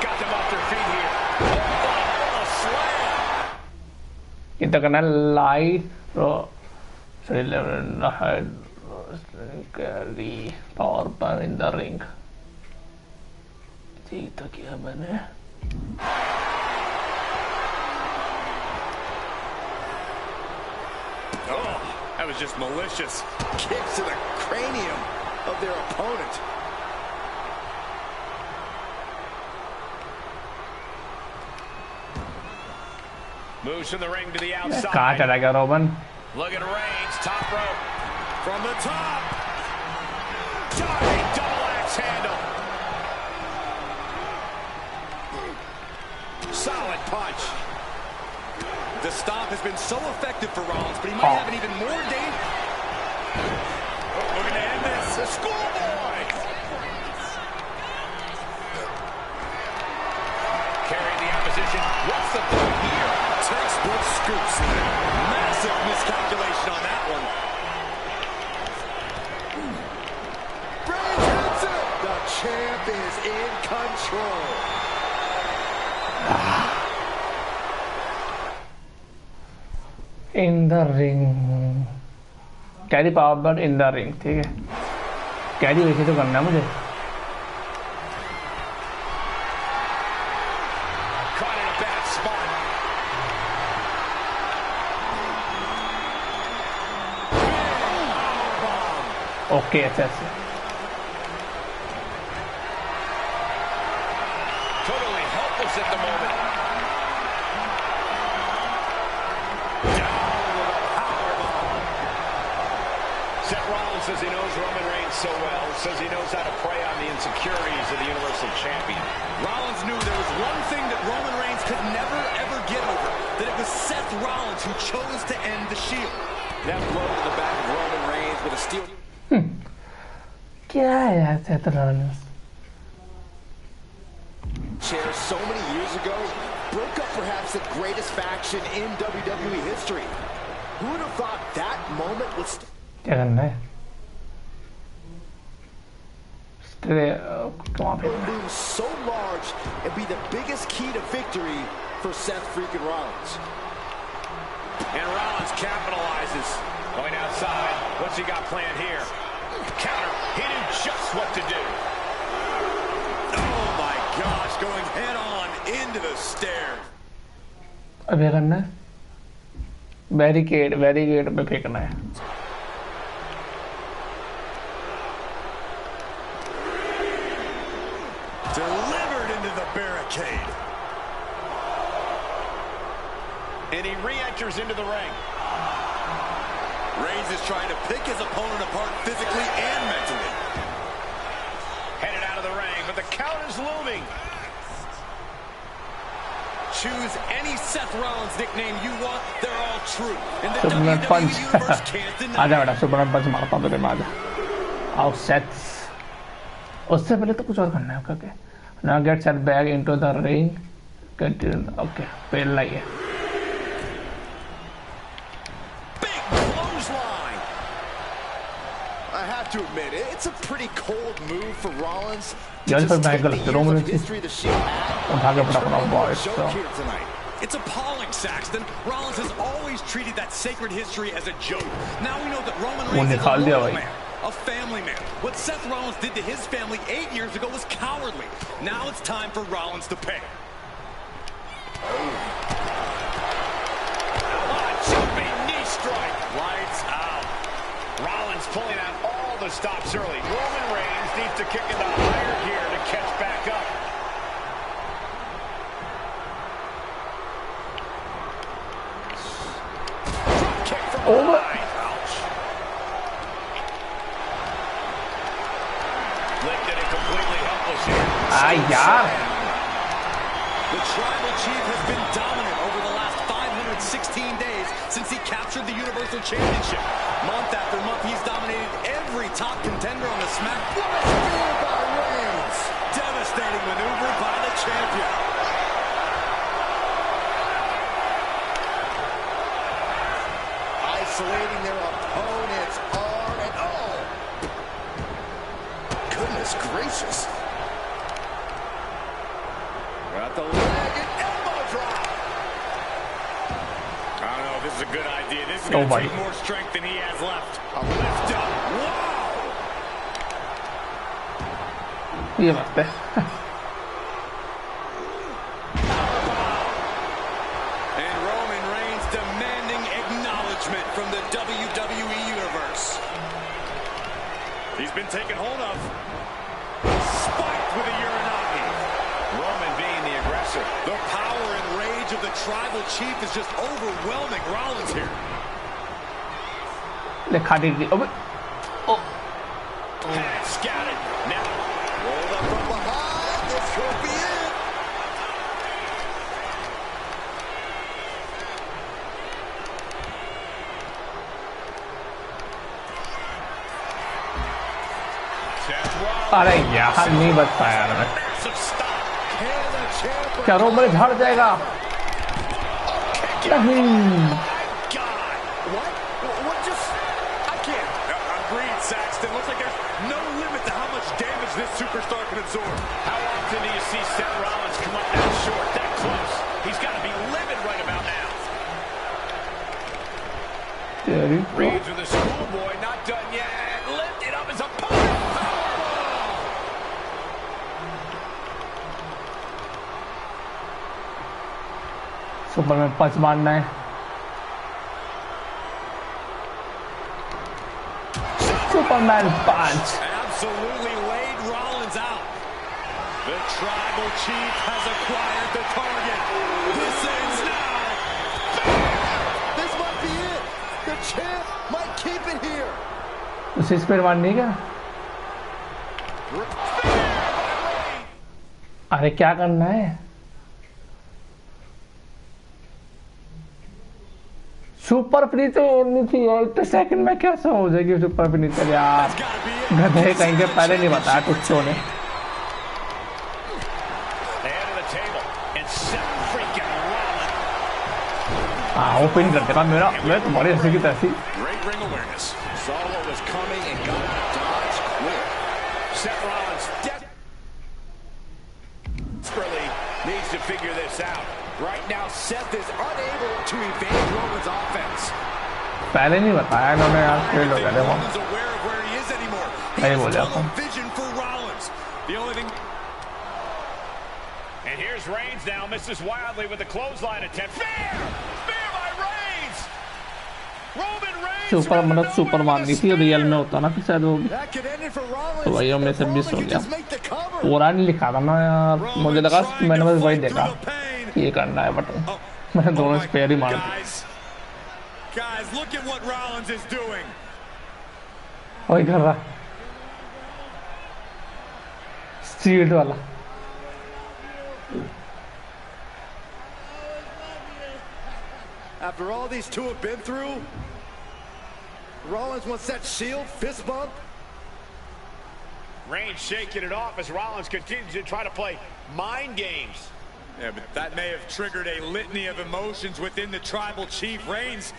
Got them off their feet here. Oh, a slam. Kita kena light, bro. Sorry, the head carry power pan in the ring. ठीक तो किया मैंने. Oh, that was just malicious. Kicks to the cranium of their opponent. Moves from the ring to the outside. कहाँ चला गया Roman? Look at Reigns, top rope. From the top. Diving double axe handle. Solid punch. The stomp has been so effective for Rollins, but he might have an even more danger. Looking to end this. The schoolboy. Carrying the opposition. What's the thought here? Textbook scoops. Massive miscalculation on that one. Reigns hits it. The champ is in control. In the ring. Carry power but in the ring. ठीक है. Carry वैसे तो करना है मुझे. Caught in a bad spot. Okay, अच्छा अच्छा. Totally helpless at the moment. Seth Rollins says he knows Roman Reigns so well, says he knows how to prey on the insecurities of the Universal Champion. Rollins knew there was one thing that Roman Reigns could never, ever get over, that it was Seth Rollins who chose to end the Shield. That blow to the back of Roman Reigns with a steel... क्या है यार Seth Rollins? chair so many years ago broke up perhaps the greatest faction in WWE history. Who would have thought that moment would... क्या करना है? loom so large and be the biggest key to victory for Seth freaking Rollins. And Rollins capitalizes. Going outside. What's he got planned here? Counter. He knew just what to do. Oh my gosh, going head on into the stairs. अब क्या करना है? Barricade पे फेंकना है. Delivered into the barricade. And he re-enters into the ring. Reigns is trying to pick his opponent apart physically and mentally. Headed out of the ring, but the count is looming. Choose any Seth Rollins nickname you want, they're all true. And the Superman WWE punch. Universe can't deny आजा it. बेटा Superman पंच मारता हूँ तेरे में आजा. आओ sets. उससे पहले तो कुछ और करना है क्या? Now get set back into the ring. Okay, पहले लाइए. Big clothesline. I have to admit, it's a pretty cold move for Rollins to यार just फिर take बैगल the तो years Roman of history the Shield had उठा के and पटा turn पड़ा it into boys a joke तो. here tonight. It's appalling, Saxton. Rollins has always treated that sacred history as a joke. Now we know that Roman Reigns is a निकाल दिया loyal भाई. man, a family man. What Seth Rollins did to his family 8 years ago was cowardly. Now it's time for Rollins to pay. Jumping knee strike. Lights out. Rollins pulling out all the stops early. Roman Reigns needs to kick into higher gear to catch back up. Drop kick from behind. Ouch. Lifted it completely helpless here. यार. The Tribal Chief has been dominant over the last 516 days since he captured the Universal Championship. Month after month, he's dominated every top contender on the SmackDown. By Reigns. Devastating maneuver by the champion. Isolating their opponent's arm and goodness gracious. Got the leg and elbow drop. I don't know if this is a good idea. This is going to take more strength than he has left. A lift up. Wow! ये बात है. movement from the WWE Universe. He's been taken hold of. Spiked with a Uranagi. Roman being the aggressor. The power and rage of the Tribal Chief is just overwhelming Rollins here. And scattered. Now Rolled up from behind. This could be it. अरे यार नहीं बच पाया यार मैं क्या Roman झाड़ जाएगा नहीं Saxton, looks like there's no limit to how much damage this superstar can absorb. How often do you see Seth Rollins come up that short, that close? He's got to be livid right about now. Reigns with a schoolboy, not done yet. Lifted up his opponent. Superman punch मारना है Superman punch. Absolutely laid Rollins out. The Tribal Chief has acquired the target. This ends now. This might be it. The champ might keep it here. उसे speed मारनी क्या अरे क्या करना है super finisher होनी थी और तो सेकंड में कैसे हो जाएगी सुपर फिनिशर यार गधे कहीं के पहले नहीं बताया टुच्चों ने हाँ वो पिन कर देगा मेरा मैं तुम्हारी हंसी की तैसी needs to figure this out. Right now, Seth is unable to evade Roman's offense. पहले नहीं बताया इन्होंने यार फेल हो गए वो नहीं बोला And here's Reigns now, misses wildly with the clothesline attempt. Fear by Reigns. Roman Reigns. Super मतलब सुपर मारनी थी रियल में होता ना फिर शायद वो भी तो वही में से मिस हो गया पूरा नहीं लिखा था ना यार मुझे लगा मैंने बस वही देखा ये करना है बटन मैंने दोनों स्पेयर ही मार दिए Guys, look at what Rollins is doing. वही कर रहा स्ट्रीट वाला After all these two have been through, Rollins wants that shield fist bump. Reigns shaking it off as Rollins continues to try to play mind games. Yeah, but that may have triggered a litany of emotions within the Tribal Chief. Reigns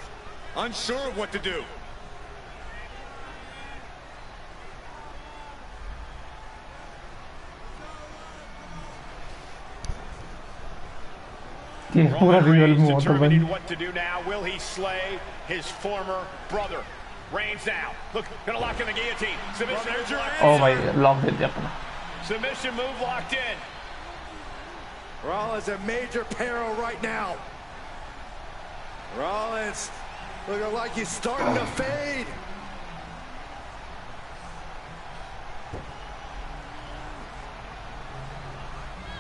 unsure of what to do. Reigns determining what to do now. Will he slay his former brother? Reigns now. Look, gonna lock in the guillotine. Submission move locked in. Oh my, lock did अपना. Submission move locked in. Rollins in major peril right now. Rollins looking like he's starting to fade.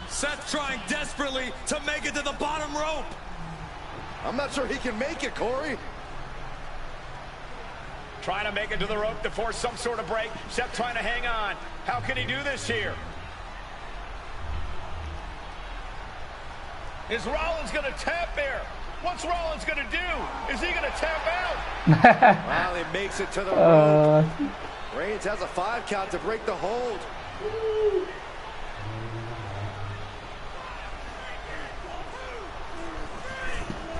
Seth trying desperately to make it to the bottom rope. I'm not sure he can make it, Corey. Trying to make it to the rope to force some sort of break. Seth trying to hang on. How can he do this here? Is Rollins going to tap there? What's Rollins going to do? Is he going to tap out? Well, he makes it to the rope. Reigns has a 5 count to break the hold.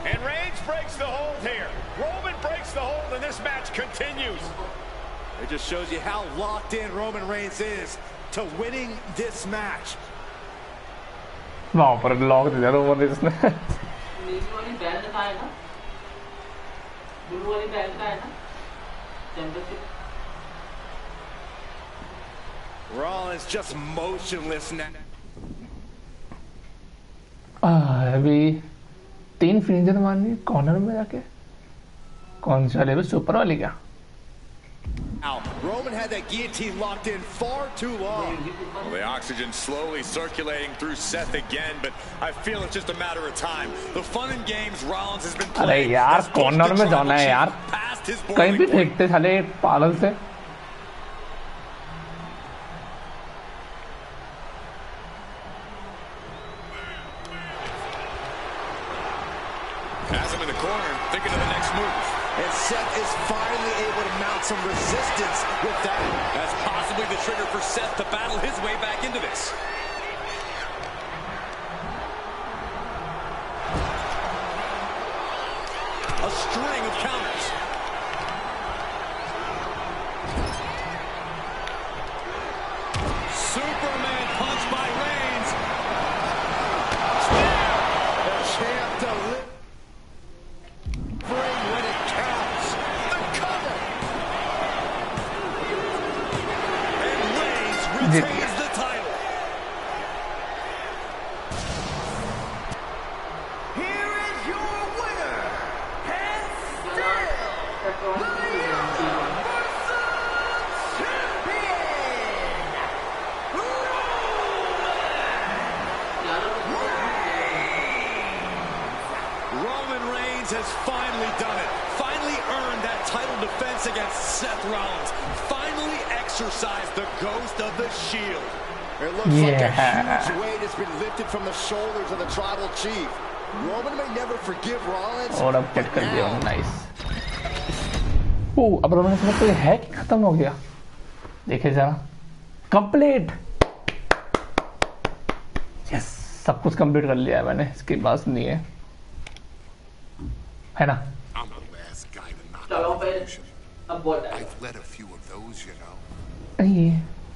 And Reigns breaks the hold here. Roman breaks the hold, and this match continues. It just shows you how locked in Roman Reigns is to winning this match. No, but lock the other one is. Rollins just motionless now. अभी 3 finisher मारनी corner में जाके कौन सा level super वाली का? Roman had that guillotine locked in far too long. Well, the oxygen slowly circulating through Seth again, but I feel it's just a matter of time. The fun and games Rollins has been अरे playing. यार corner में जाना है यार, कहीं भी फेंकते साले पागल से। Has him in the corner, thinking of the next move. And Seth is finally able to mount some resistance with that. That's possibly the trigger for Seth to battle his way back into this. A string of counters. Superman punch by Reigns. The champ delivering when it counts. The cover. And Reigns retains the title. Here is your winner, and still the Universal Champion, Roman Reigns has finally done it. Finally earned that title defense against Seth Rollins. Finally exercised the ghost of the Shield. It looks like a huge weight has been lifted from the shoulders of the tribal chief. Roman may never forgive Rollins. और अब cut कर दिया, nice. ओ अब Roman से तो hack खत्म हो गया, देखे जरा, कंप्लीट। यस, सब कुछ कंप्लीट कर लिया है मैंने, इसके पास नहीं है ना? I'm the last guy to knock out revolution. I've led a few of those, you know.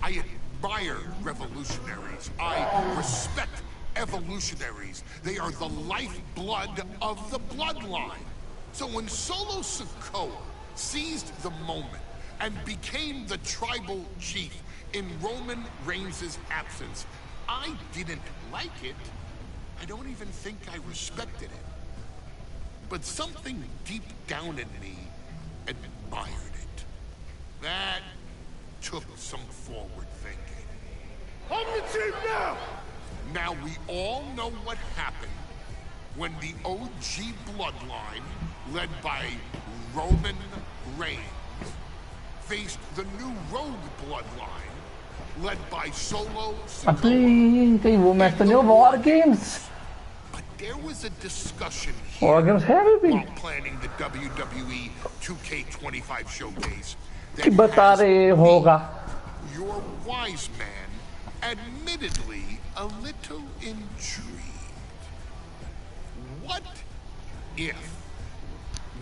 I admire revolutionaries. I respect evolutionaries. They are the lifeblood of the bloodline. So when Solo Sikoa seized the moment and became the tribal chief in Roman Reigns' absence, I didn't like it. I don't even think I respected it. But something deep down in me admired it. That took some forward thinking. I'm the chief now! Now we all know what happened when the OG bloodline, led by Roman Reigns, faced the new rogue bloodline, led by Solo Sikoa. War Games. But there was a discussion War here Games है भी while planning the WWE 2K25 showcase कि बता रहे होगा। your wise man admittedly a little intrigued. What if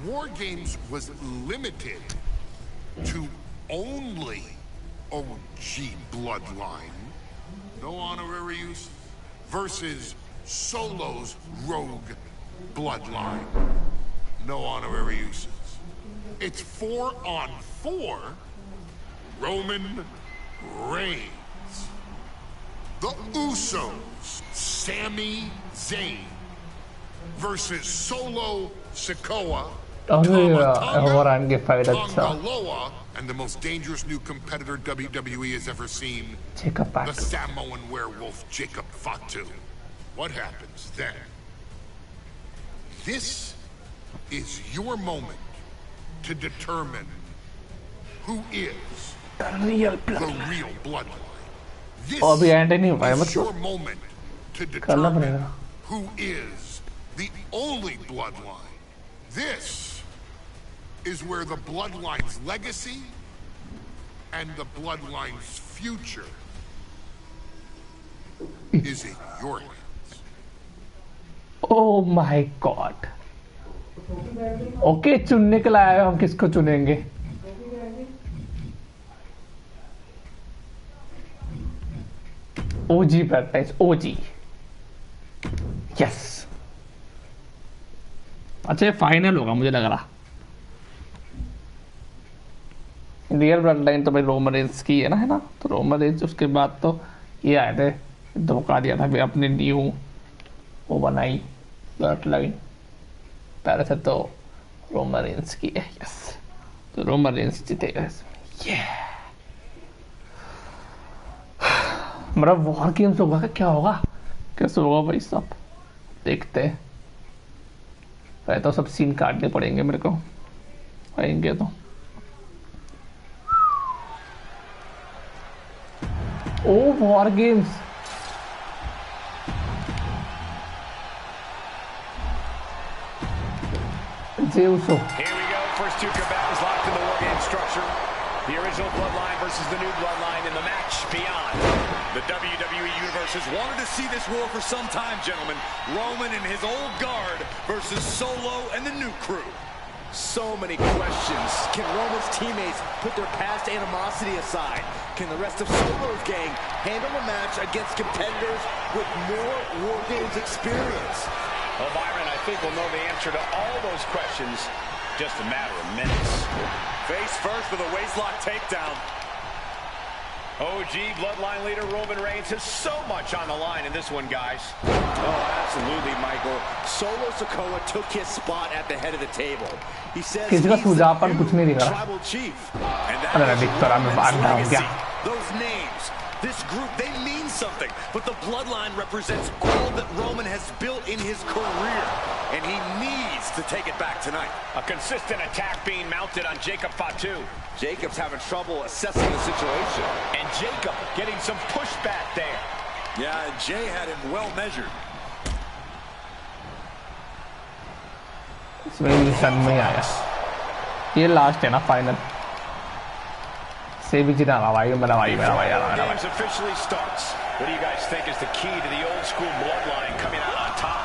War Games was limited to only OG bloodline, no honorary use, versus Solo's rogue bloodline, no honorary uses? It's 4-on-4 Roman Reigns. The Usos, Sami Zayn versus Solo Sikoa, Tanga Loa, and the most dangerous new competitor WWE has ever seen, the Samoan werewolf Jacob Fatu. What happens then? This is your moment to determine who is the real bloodline. This is your moment to determine who is the only bloodline. This is where the bloodline's legacy and the bloodline's future is in your hands. Oh my God. Okay, चुनने के लिए आए, हम किसको चुनेंगे? ओजी practice, ओजी। Yes, अच्छा ये final होगा मुझे लग रहा। रियल ब्लड लाइन तो भाई रोमन रेंज की है ना, तो रोमन रेंज, उसके बाद तो ये आए थे, धोखा दिया था भाई, अपने न्यू वो बनाई ब्लड लाइन। पहले से तो रोमन रेंस की है, यस। तो रोमन रेंस जीतेगा इसमें, मेरा वॉर गेम्स होगा क्या होगा, कैसे होगा भाई साहब, देखते हैं। पहले तो सब सीन काटने पड़ेंगे मेरे को, आएंगे तो। Oh war games, Uso. Here we go. First two combatants locked in the War Game structure. The original Bloodline versus the new Bloodline in the match beyond. The WWE Universe has wanted to see this war for some time, gentlemen. Roman and his old guard versus Solo and the new crew. So many questions. Can Roman's teammates put their past animosity aside? Can the rest of Solo's gang handle a match against competitors with more War Games experience? Well, Byron, I think we'll know the answer to all those questions. Just a matter of minutes. Face first with a waistlock takedown. OG Bloodline leader Roman Reigns has so much on the line in this one, guys. Oh, absolutely, Michael. Solo Sikoa took his spot at the head of the table. He says he's the new tribal chief. And that is legacy. Those names, this group, they mean something. But the Bloodline represents all that Roman has built in his career. And he needs to take it back tonight. A consistent attack being mounted on Jacob Fatu. Jacob's having trouble assessing the situation. And Jacob getting some pushback there. Yeah, and Jay had him well measured. इसमें सन में आया, ये last है ना final से भी जीतना भाई, मेरा भाई Games officially starts. What do you guys think is the key to the old school Bloodline coming out on top?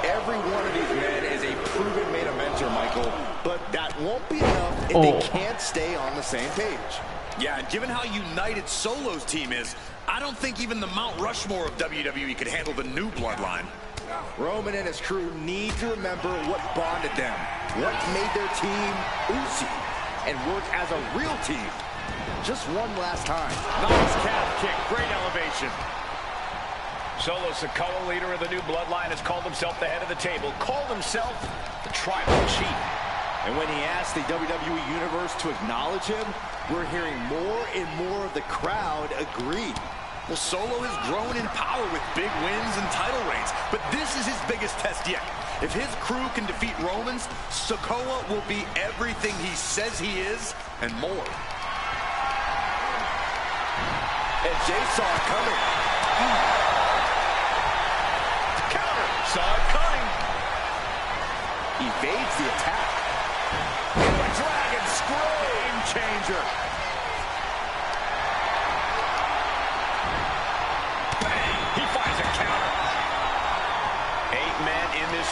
Every one of these men is a proven main eventer, Michael, but that won't be enough if they can't stay on the same page. Yeah, and given how united Solo's team is, I don't think even the Mount Rushmore of WWE could handle the new Bloodline. Roman and his crew need to remember what bonded them, what made their team Uzi, and work as a real team. Just one last time. Nice calf kick, great elevation. Solo Sikoa, leader of the new Bloodline, has called himself the head of the table, called himself the tribal chief. And when he asked the WWE Universe to acknowledge him, we're hearing more and more of the crowd agree. Well, Solo has grown in power with big wins and title reigns, but this is his biggest test yet. If his crew can defeat Roman's, Sikoa will be everything he says he is and more. And Jay saw it coming. Counter, saw it coming. Evades the attack. The Dragon Scream Changer.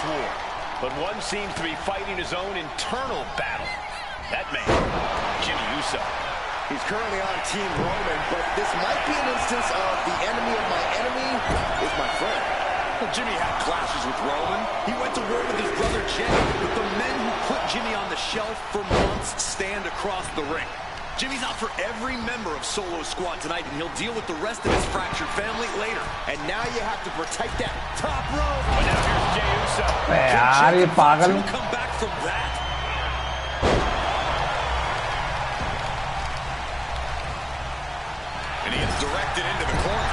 War, but one seems to be fighting his own internal battle. That man, Jimmy Uso. He's currently on Team Roman, but this might be an instance of the enemy of my enemy is my friend. Well, Jimmy had clashes with Roman. He went to war with his brother Jay, but the men who put Jimmy on the shelf for months stand across the ring. Jimmy's out for every member of Solo's squad tonight, and he'll deal with the rest of his fractured family later. And now you have to protect that top rope. But now here's Jey Uso. यार ये पागल. Come back from that. And he is directed into the corner.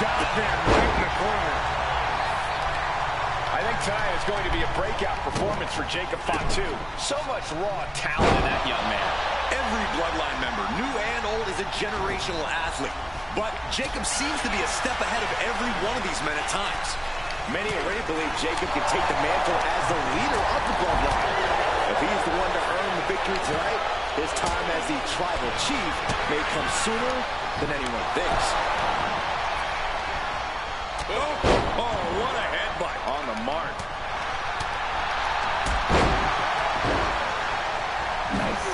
Got there right in the corner. I think tonight is going to be a breakout performance for Jacob Fatu. So much raw talent in that young man. Every Bloodline member, new and old, is a generational athlete. But Jacob seems to be a step ahead of every one of these men at times. Many already believe Jacob can take the mantle as the leader of the Bloodline. If he's the one to earn the victory tonight, his time as the tribal chief may come sooner than anyone thinks. Oh, what a headbutt. On the mark. Nice.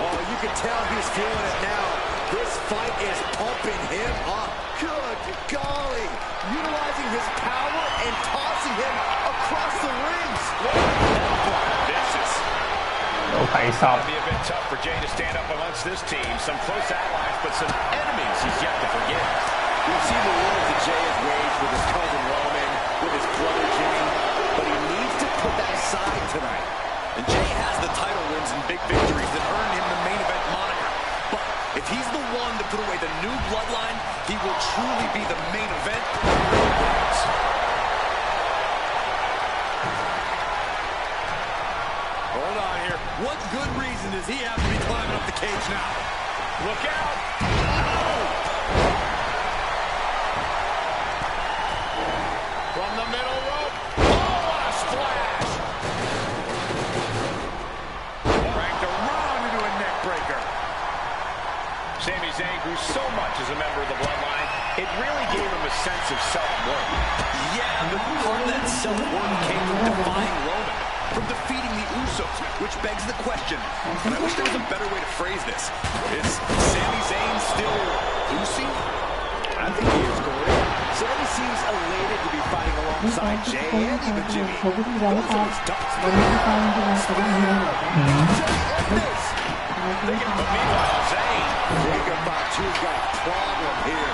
Oh, you can tell he's feeling it now. This fight is pumping him up. Good golly. Utilizing his power and tossing him across the rings. Vicious. Oh, भाई साहब. It'll be a bit tough for Jey to stand up amongst this team. Some close allies, but some enemies he's yet to forgive. We've seen the wars that Jey has waged with his cousin Roman, with his brother Jimmy, but he needs to put side tonight. And Jay has the title wins and big victories that earned him the main event moniker. But if he's the one to put away the new bloodline, he will truly be the main event. Hold on here. What good reason does he have to be climbing up the cage now? Look out! From the middle rope. Oh, what a splash! Cranked around into a neck breaker. Sami Zayn grew so much as a member of the Bloodline, it really gave him a sense of self-worth. Yeah, but part of that self-worth came from defying Roman, from defeating the Usos, which begs the question, and I wish there was a better way to phrase this. Is Sami Zayn still Usi? I think he is, Corey. Sami seems elated to be fighting alongside Jay and even Jimmy. Those are his ducks. Meanwhile, Zayn. Jacob Fatu's got a problem here.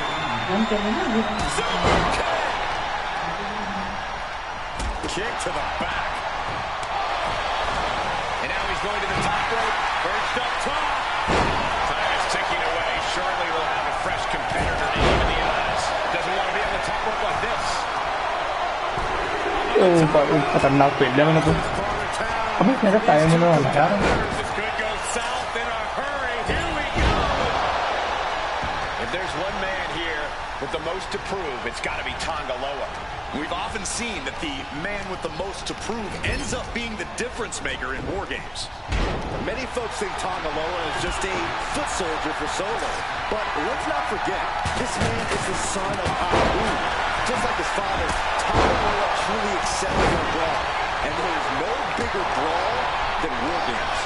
Kick to the back. And now he's going to the top rope. Perched up top. Time is ticking away. Surely we'll have a fresh competitor to even the odds. Doesn't want to be on the top rope like this. खतरनाक पेड़ है मैंने तो अभी मेरा time होने वाला है यार This could go south in a hurry. Here we go. If there's one man here with the most to prove, it's got to be Tonga Loa. We've often seen that the man with the most to prove ends up being the difference maker in war games. Many folks think Tonga Loa is just a foot soldier for Solo. But let's not forget, this man is the son of Abu. Just like his father, Tonga Loa truly excels in a brawl. And there's no bigger brawl than war games.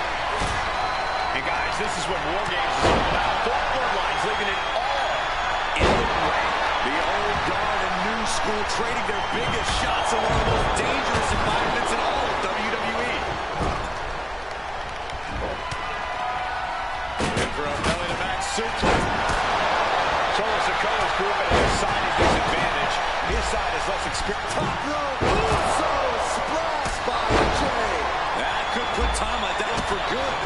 And guys, this is what war games is all about. Both bloodlines leaving it all in the ring. The old guard and new school trading their biggest shots in one of the most dangerous environments in all of WWE. Looking for a belly-to-back suplex. Solo Sikoa's proven his side is disadvantage. His side is less experienced. Top rope, Uso, splash by Jay. That could put Tama down for good.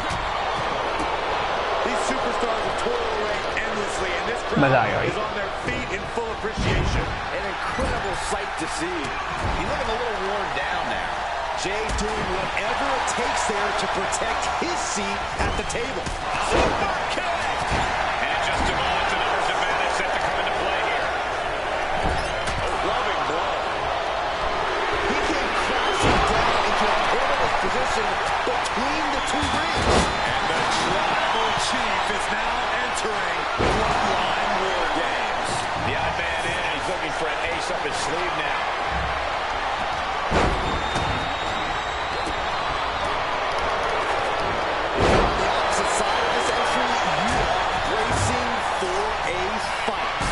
These superstars have toiled away endlessly, and this crowd मजा आएगा is on their feet in full appreciation. An incredible sight to see. He's looking a little worn down now. Jay doing whatever it takes there to protect his seat at the table. Super kick! And in just a moment, the numbers advantage set to come into play here. A loving blow. He came crashing down into a perilous position between the two rings. And the tribal chief is now entering Bloodline War Games. The odd man in, and he's looking for an ace up his sleeve now. On the opposite side of this entry, you are bracing for a fight.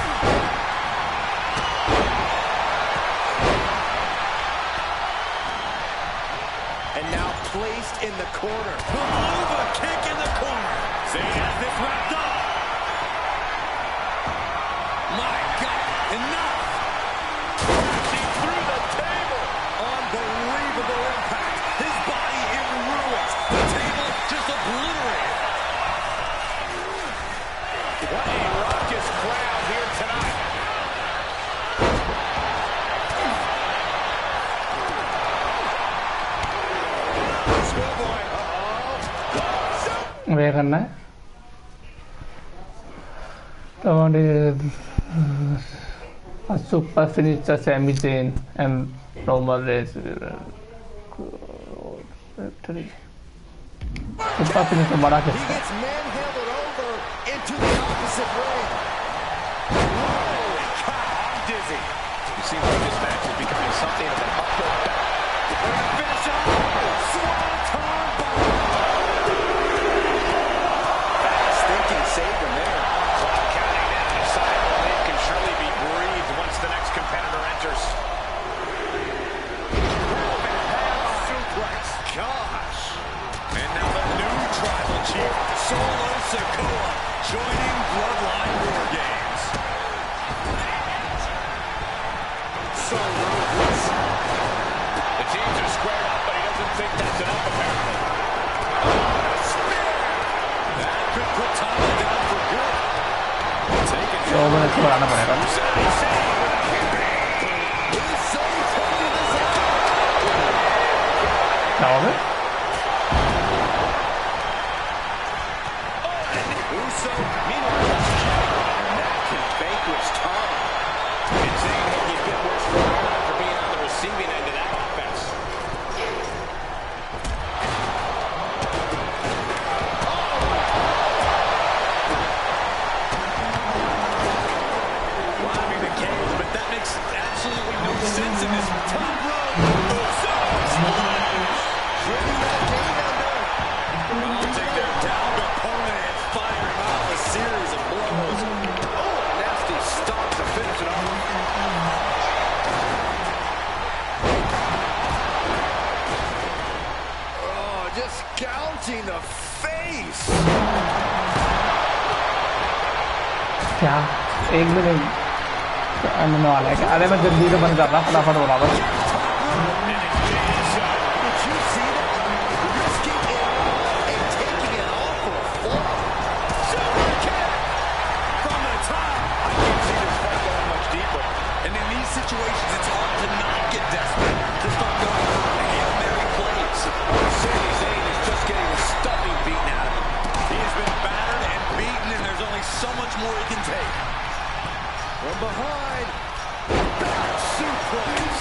And now placed in the corner. Over kick in the corner. Zayn has this wrapped up. My God, enough. Crashing through the table. Unbelievable impact. His body in ruins. The table just obliterated. What a raucous crowd here tonight. Schoolboy. वे करना है I wanted a super finish the Sami Zayn and Roman Reigns victory. Super finish तो बड़ा He किस्सा gets manhandled over into the opposite ring. Holy cow, I'm dizzy. You seem like this match is becoming something of an uphill battle. We're going to finish it off. Swanton bomb. Fast thinking saved him there. Clock counting down. A sigh of relief can surely be breathed once the next competitor enters. Suplex. Gosh. And now the new tribal chief, Solo Sikoa, joining Bloodline War Games. So ruthless. The teams are squared up, but he doesn't think मैंने इसको बढ़ाना पड़ेगा। क्या हो गया? क्या एक minute आने वाला है क्या? अरे मैं जल्दी से बंद कर रहा, फटाफट बोला बस। So much more he can take. From behind, back suplex.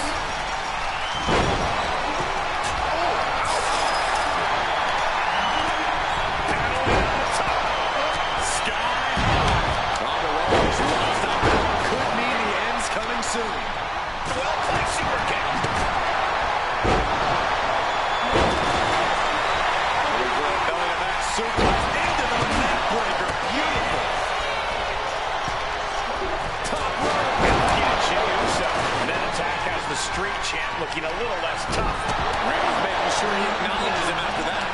Sky high. On the ropes, lost on that could mean the end's coming soon. Well played super kick. Over a belly to back suplex into the neck breaker. Beautiful. The street champ looking a little less tough. Reigns making sure he acknowledges him after that.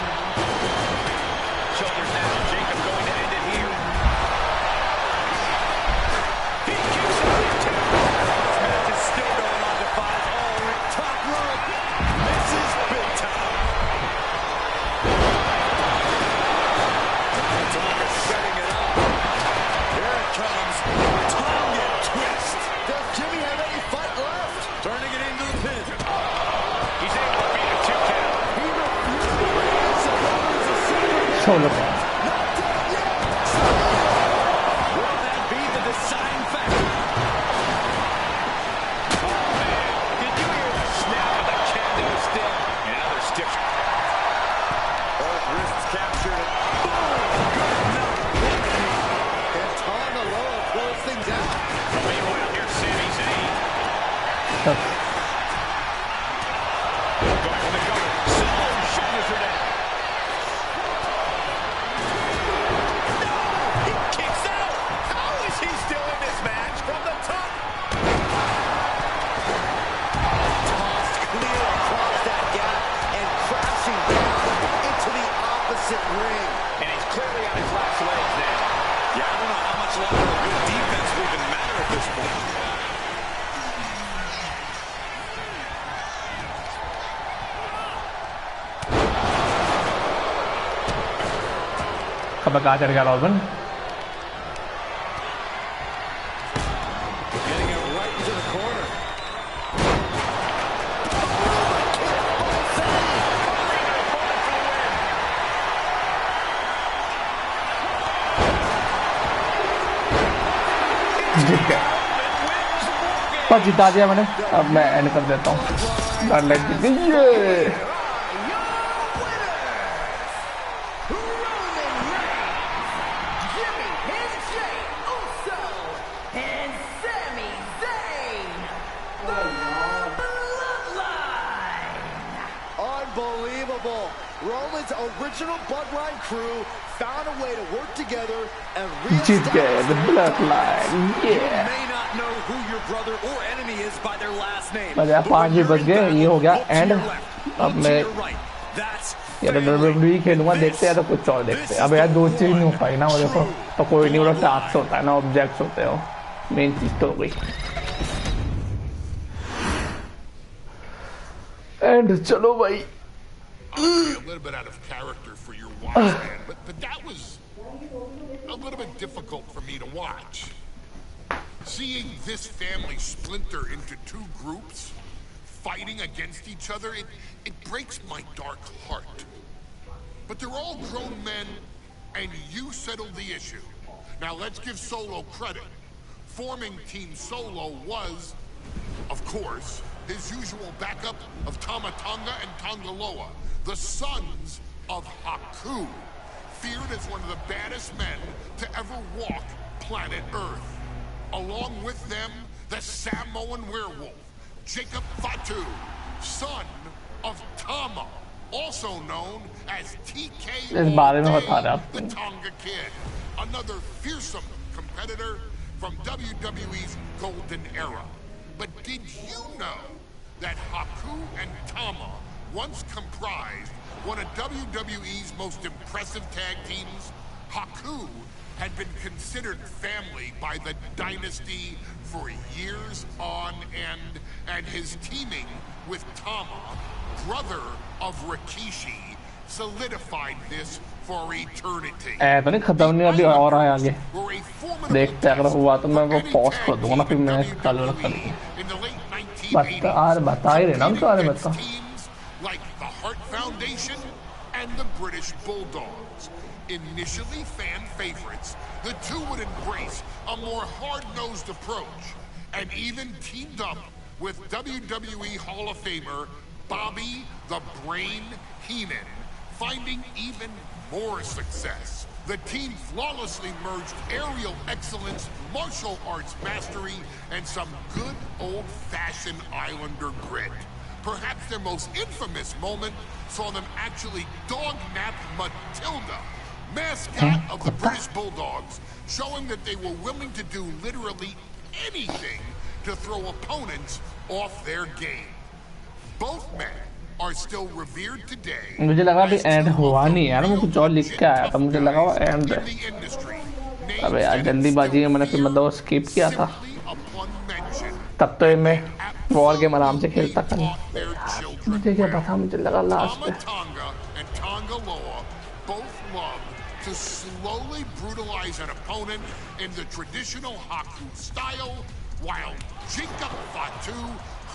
Shoulders down. Jacob going to end it here. He kicks out at 2. This match is still going on to 5. Oh, top rope. Misses big time. Tonga setting it up. Here it comes. Tonga twist. Does Jimmy have any fight left? Turning it into the pin. He's able to beat a 2 count. He refuses. So look. Will that be the deciding factor? Oh man, did you hear the snap of the kendo stick? And another stiff. Both wrists captured. Boom! Good enough. And Tonga Loa close things out. Meanwhile, here's Sami Zayn. Going for the cover. Slow shoulders her down. No! He kicks out! How is he still in this match? From the top! Tossed clear across that gap and crashing down into the opposite ring. And he's clearly on his last legs now. Yeah, I don't know how much longer a good defense will even matter at this point. कब कहाँ चढ़ गया रॉबन? Getting it right into the corner. जीत गया। पर जिता दिया मैंने। अब मैं एंड कर देता हूँ। गार्लेट जीत गई। ये Unbelievable. Roman's original Bloodline crew found a way to work together and जीत गए the bloodline. You may not know who your brother or enemy is by their last name. बस यार 5 भी बच गए। ये हो गया एंड। अब मैं यार WWE खेलूंगा, देखते हैं तो कुछ और देखते हैं। अब यार 2 चीज नहीं हो पाई ना, वो देखो तो कोई नहीं, वो टास्क होता है ना, ऑब्जेक्ट्स होते हो, मेन चीज तो हो गई। एंड चलो भाई। A little bit out of character for your watch, man, but that was a little bit difficult for me to watch. Seeing this family splinter into two groups, fighting against each other, it breaks my dark heart. But they're all grown men, and you settled the issue. Now let's give Solo credit. Forming Team Solo was, of course, his usual backup of Tama Tonga and Tongaloa, the sons of Haku, feared as one of the baddest men to ever walk planet Earth. Along with them, the Samoan werewolf, Jacob Fatu, son of Tama, also known as TK the Tonga Kid, another fearsome competitor from WWE's golden era. But did you know that Haku and Tama once comprised one of WWE's most impressive tag teams? Haku had been considered family by the Dynasty for years on end, and his teaming with Tama, brother of Rikishi, solidified this for eternity. तो नहीं खत्म नहीं अभी और है आगे देखते अगर हुआ तो मैं वो पॉज कर दूंगा ना फिर मैं कल करूंगी बता ही रहे ना हम सारे में तो like the Hart Foundation and the British Bulldogs. Initially fan favorites, the two would embrace a more hard-nosed approach and even teamed up with WWE Hall of Famer Bobby the Brain Heenan, finding even more success. The team flawlessly merged aerial excellence, martial arts mastery, and some good old-fashioned Islander grit. Perhaps their most infamous moment saw them actually dog-nap Matilda, mascot of the British Bulldogs, showing that they were willing to do literally anything to throw opponents off their game. Both men are still revered today. मुझे लगा भी and हुआ नहीं यार मैं कुछ और लिख के आया था मुझे लगा वो एंड अबे यार जल्दीबाजी में मैंने फिर मतलब स्किप किया था तब तो मैं वॉर गेम आराम से खेलता था मुझे क्या पता मुझे लगा last to slowly brutalize an opponent in the traditional Haku style, while Jacob Fatu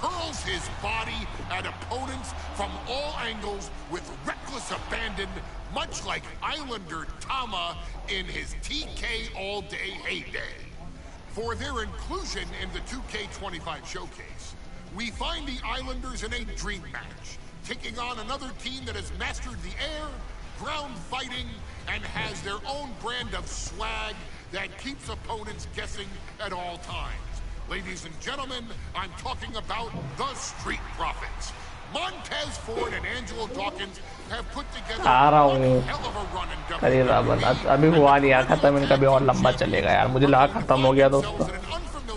hurls his body at opponents from all angles with reckless abandon, much like Islander Tama in his TK all-day heyday. For their inclusion in the 2K25 showcase, we find the Islanders in a dream match, taking on another team that has mastered the air, ground fighting, and has their own brand of swag that keeps opponents guessing at all times. Ladies and gentlemen, I'm talking about the Street Profits. Montez Ford and Angelo Dawkins have put together one hell of a run in WWE. अभी हुआ नहीं यार खत्म इनका भी और लंबा चलेगा यार मुझे लगा खत्म हो गया दोस्तों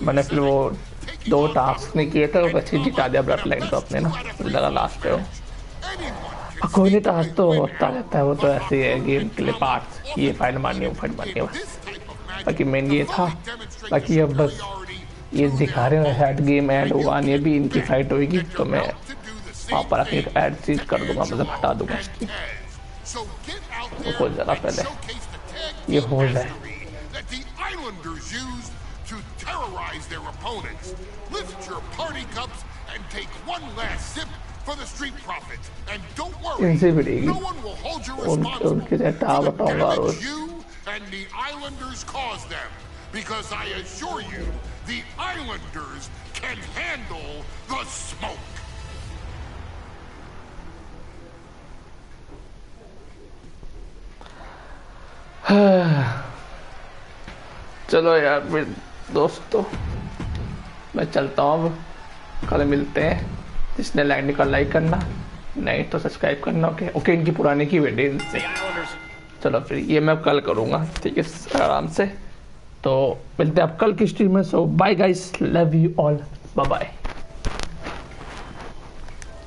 मैंने फिर वो 2 टास्क नहीं किए थे वो अच्छी जिता दिया ब्लड लाइन तो अपने ना मुझे लगा लास्ट पे हो कोई नहीं टास्क तो होता रहता है वो तो ऐसे ही है गेम के लिए पार्ट्स ये फाइट मारनी है वो फाइट मारनी है बस बाकी मेन ये था बाकी अब बस ये दिखा रहे हैं हेड गेम एंड हुआ नहीं अभी इनकी फाइट होगी तो मैं वहाँ पर आके ऐड चीज कर दूंगा मतलब हटा दूंगा हो जरा पहले ये हो जाए इनसे भिड़ेगी उनके सेटा बताऊंगा रोज because I assure you the Islanders can handle the smoke. चलो यार फिर दोस्तों मैं चलता हूँ कल मिलते हैं जिसने लाइक करना नहीं तो सब्सक्राइब करना ओके इनकी पुराने की वीडियो से चलो फिर ये मैं कल करूँगा ठीक है आराम से तो मिलते हैं आप कल की स्ट्रीम में so bye guys love you all bye bye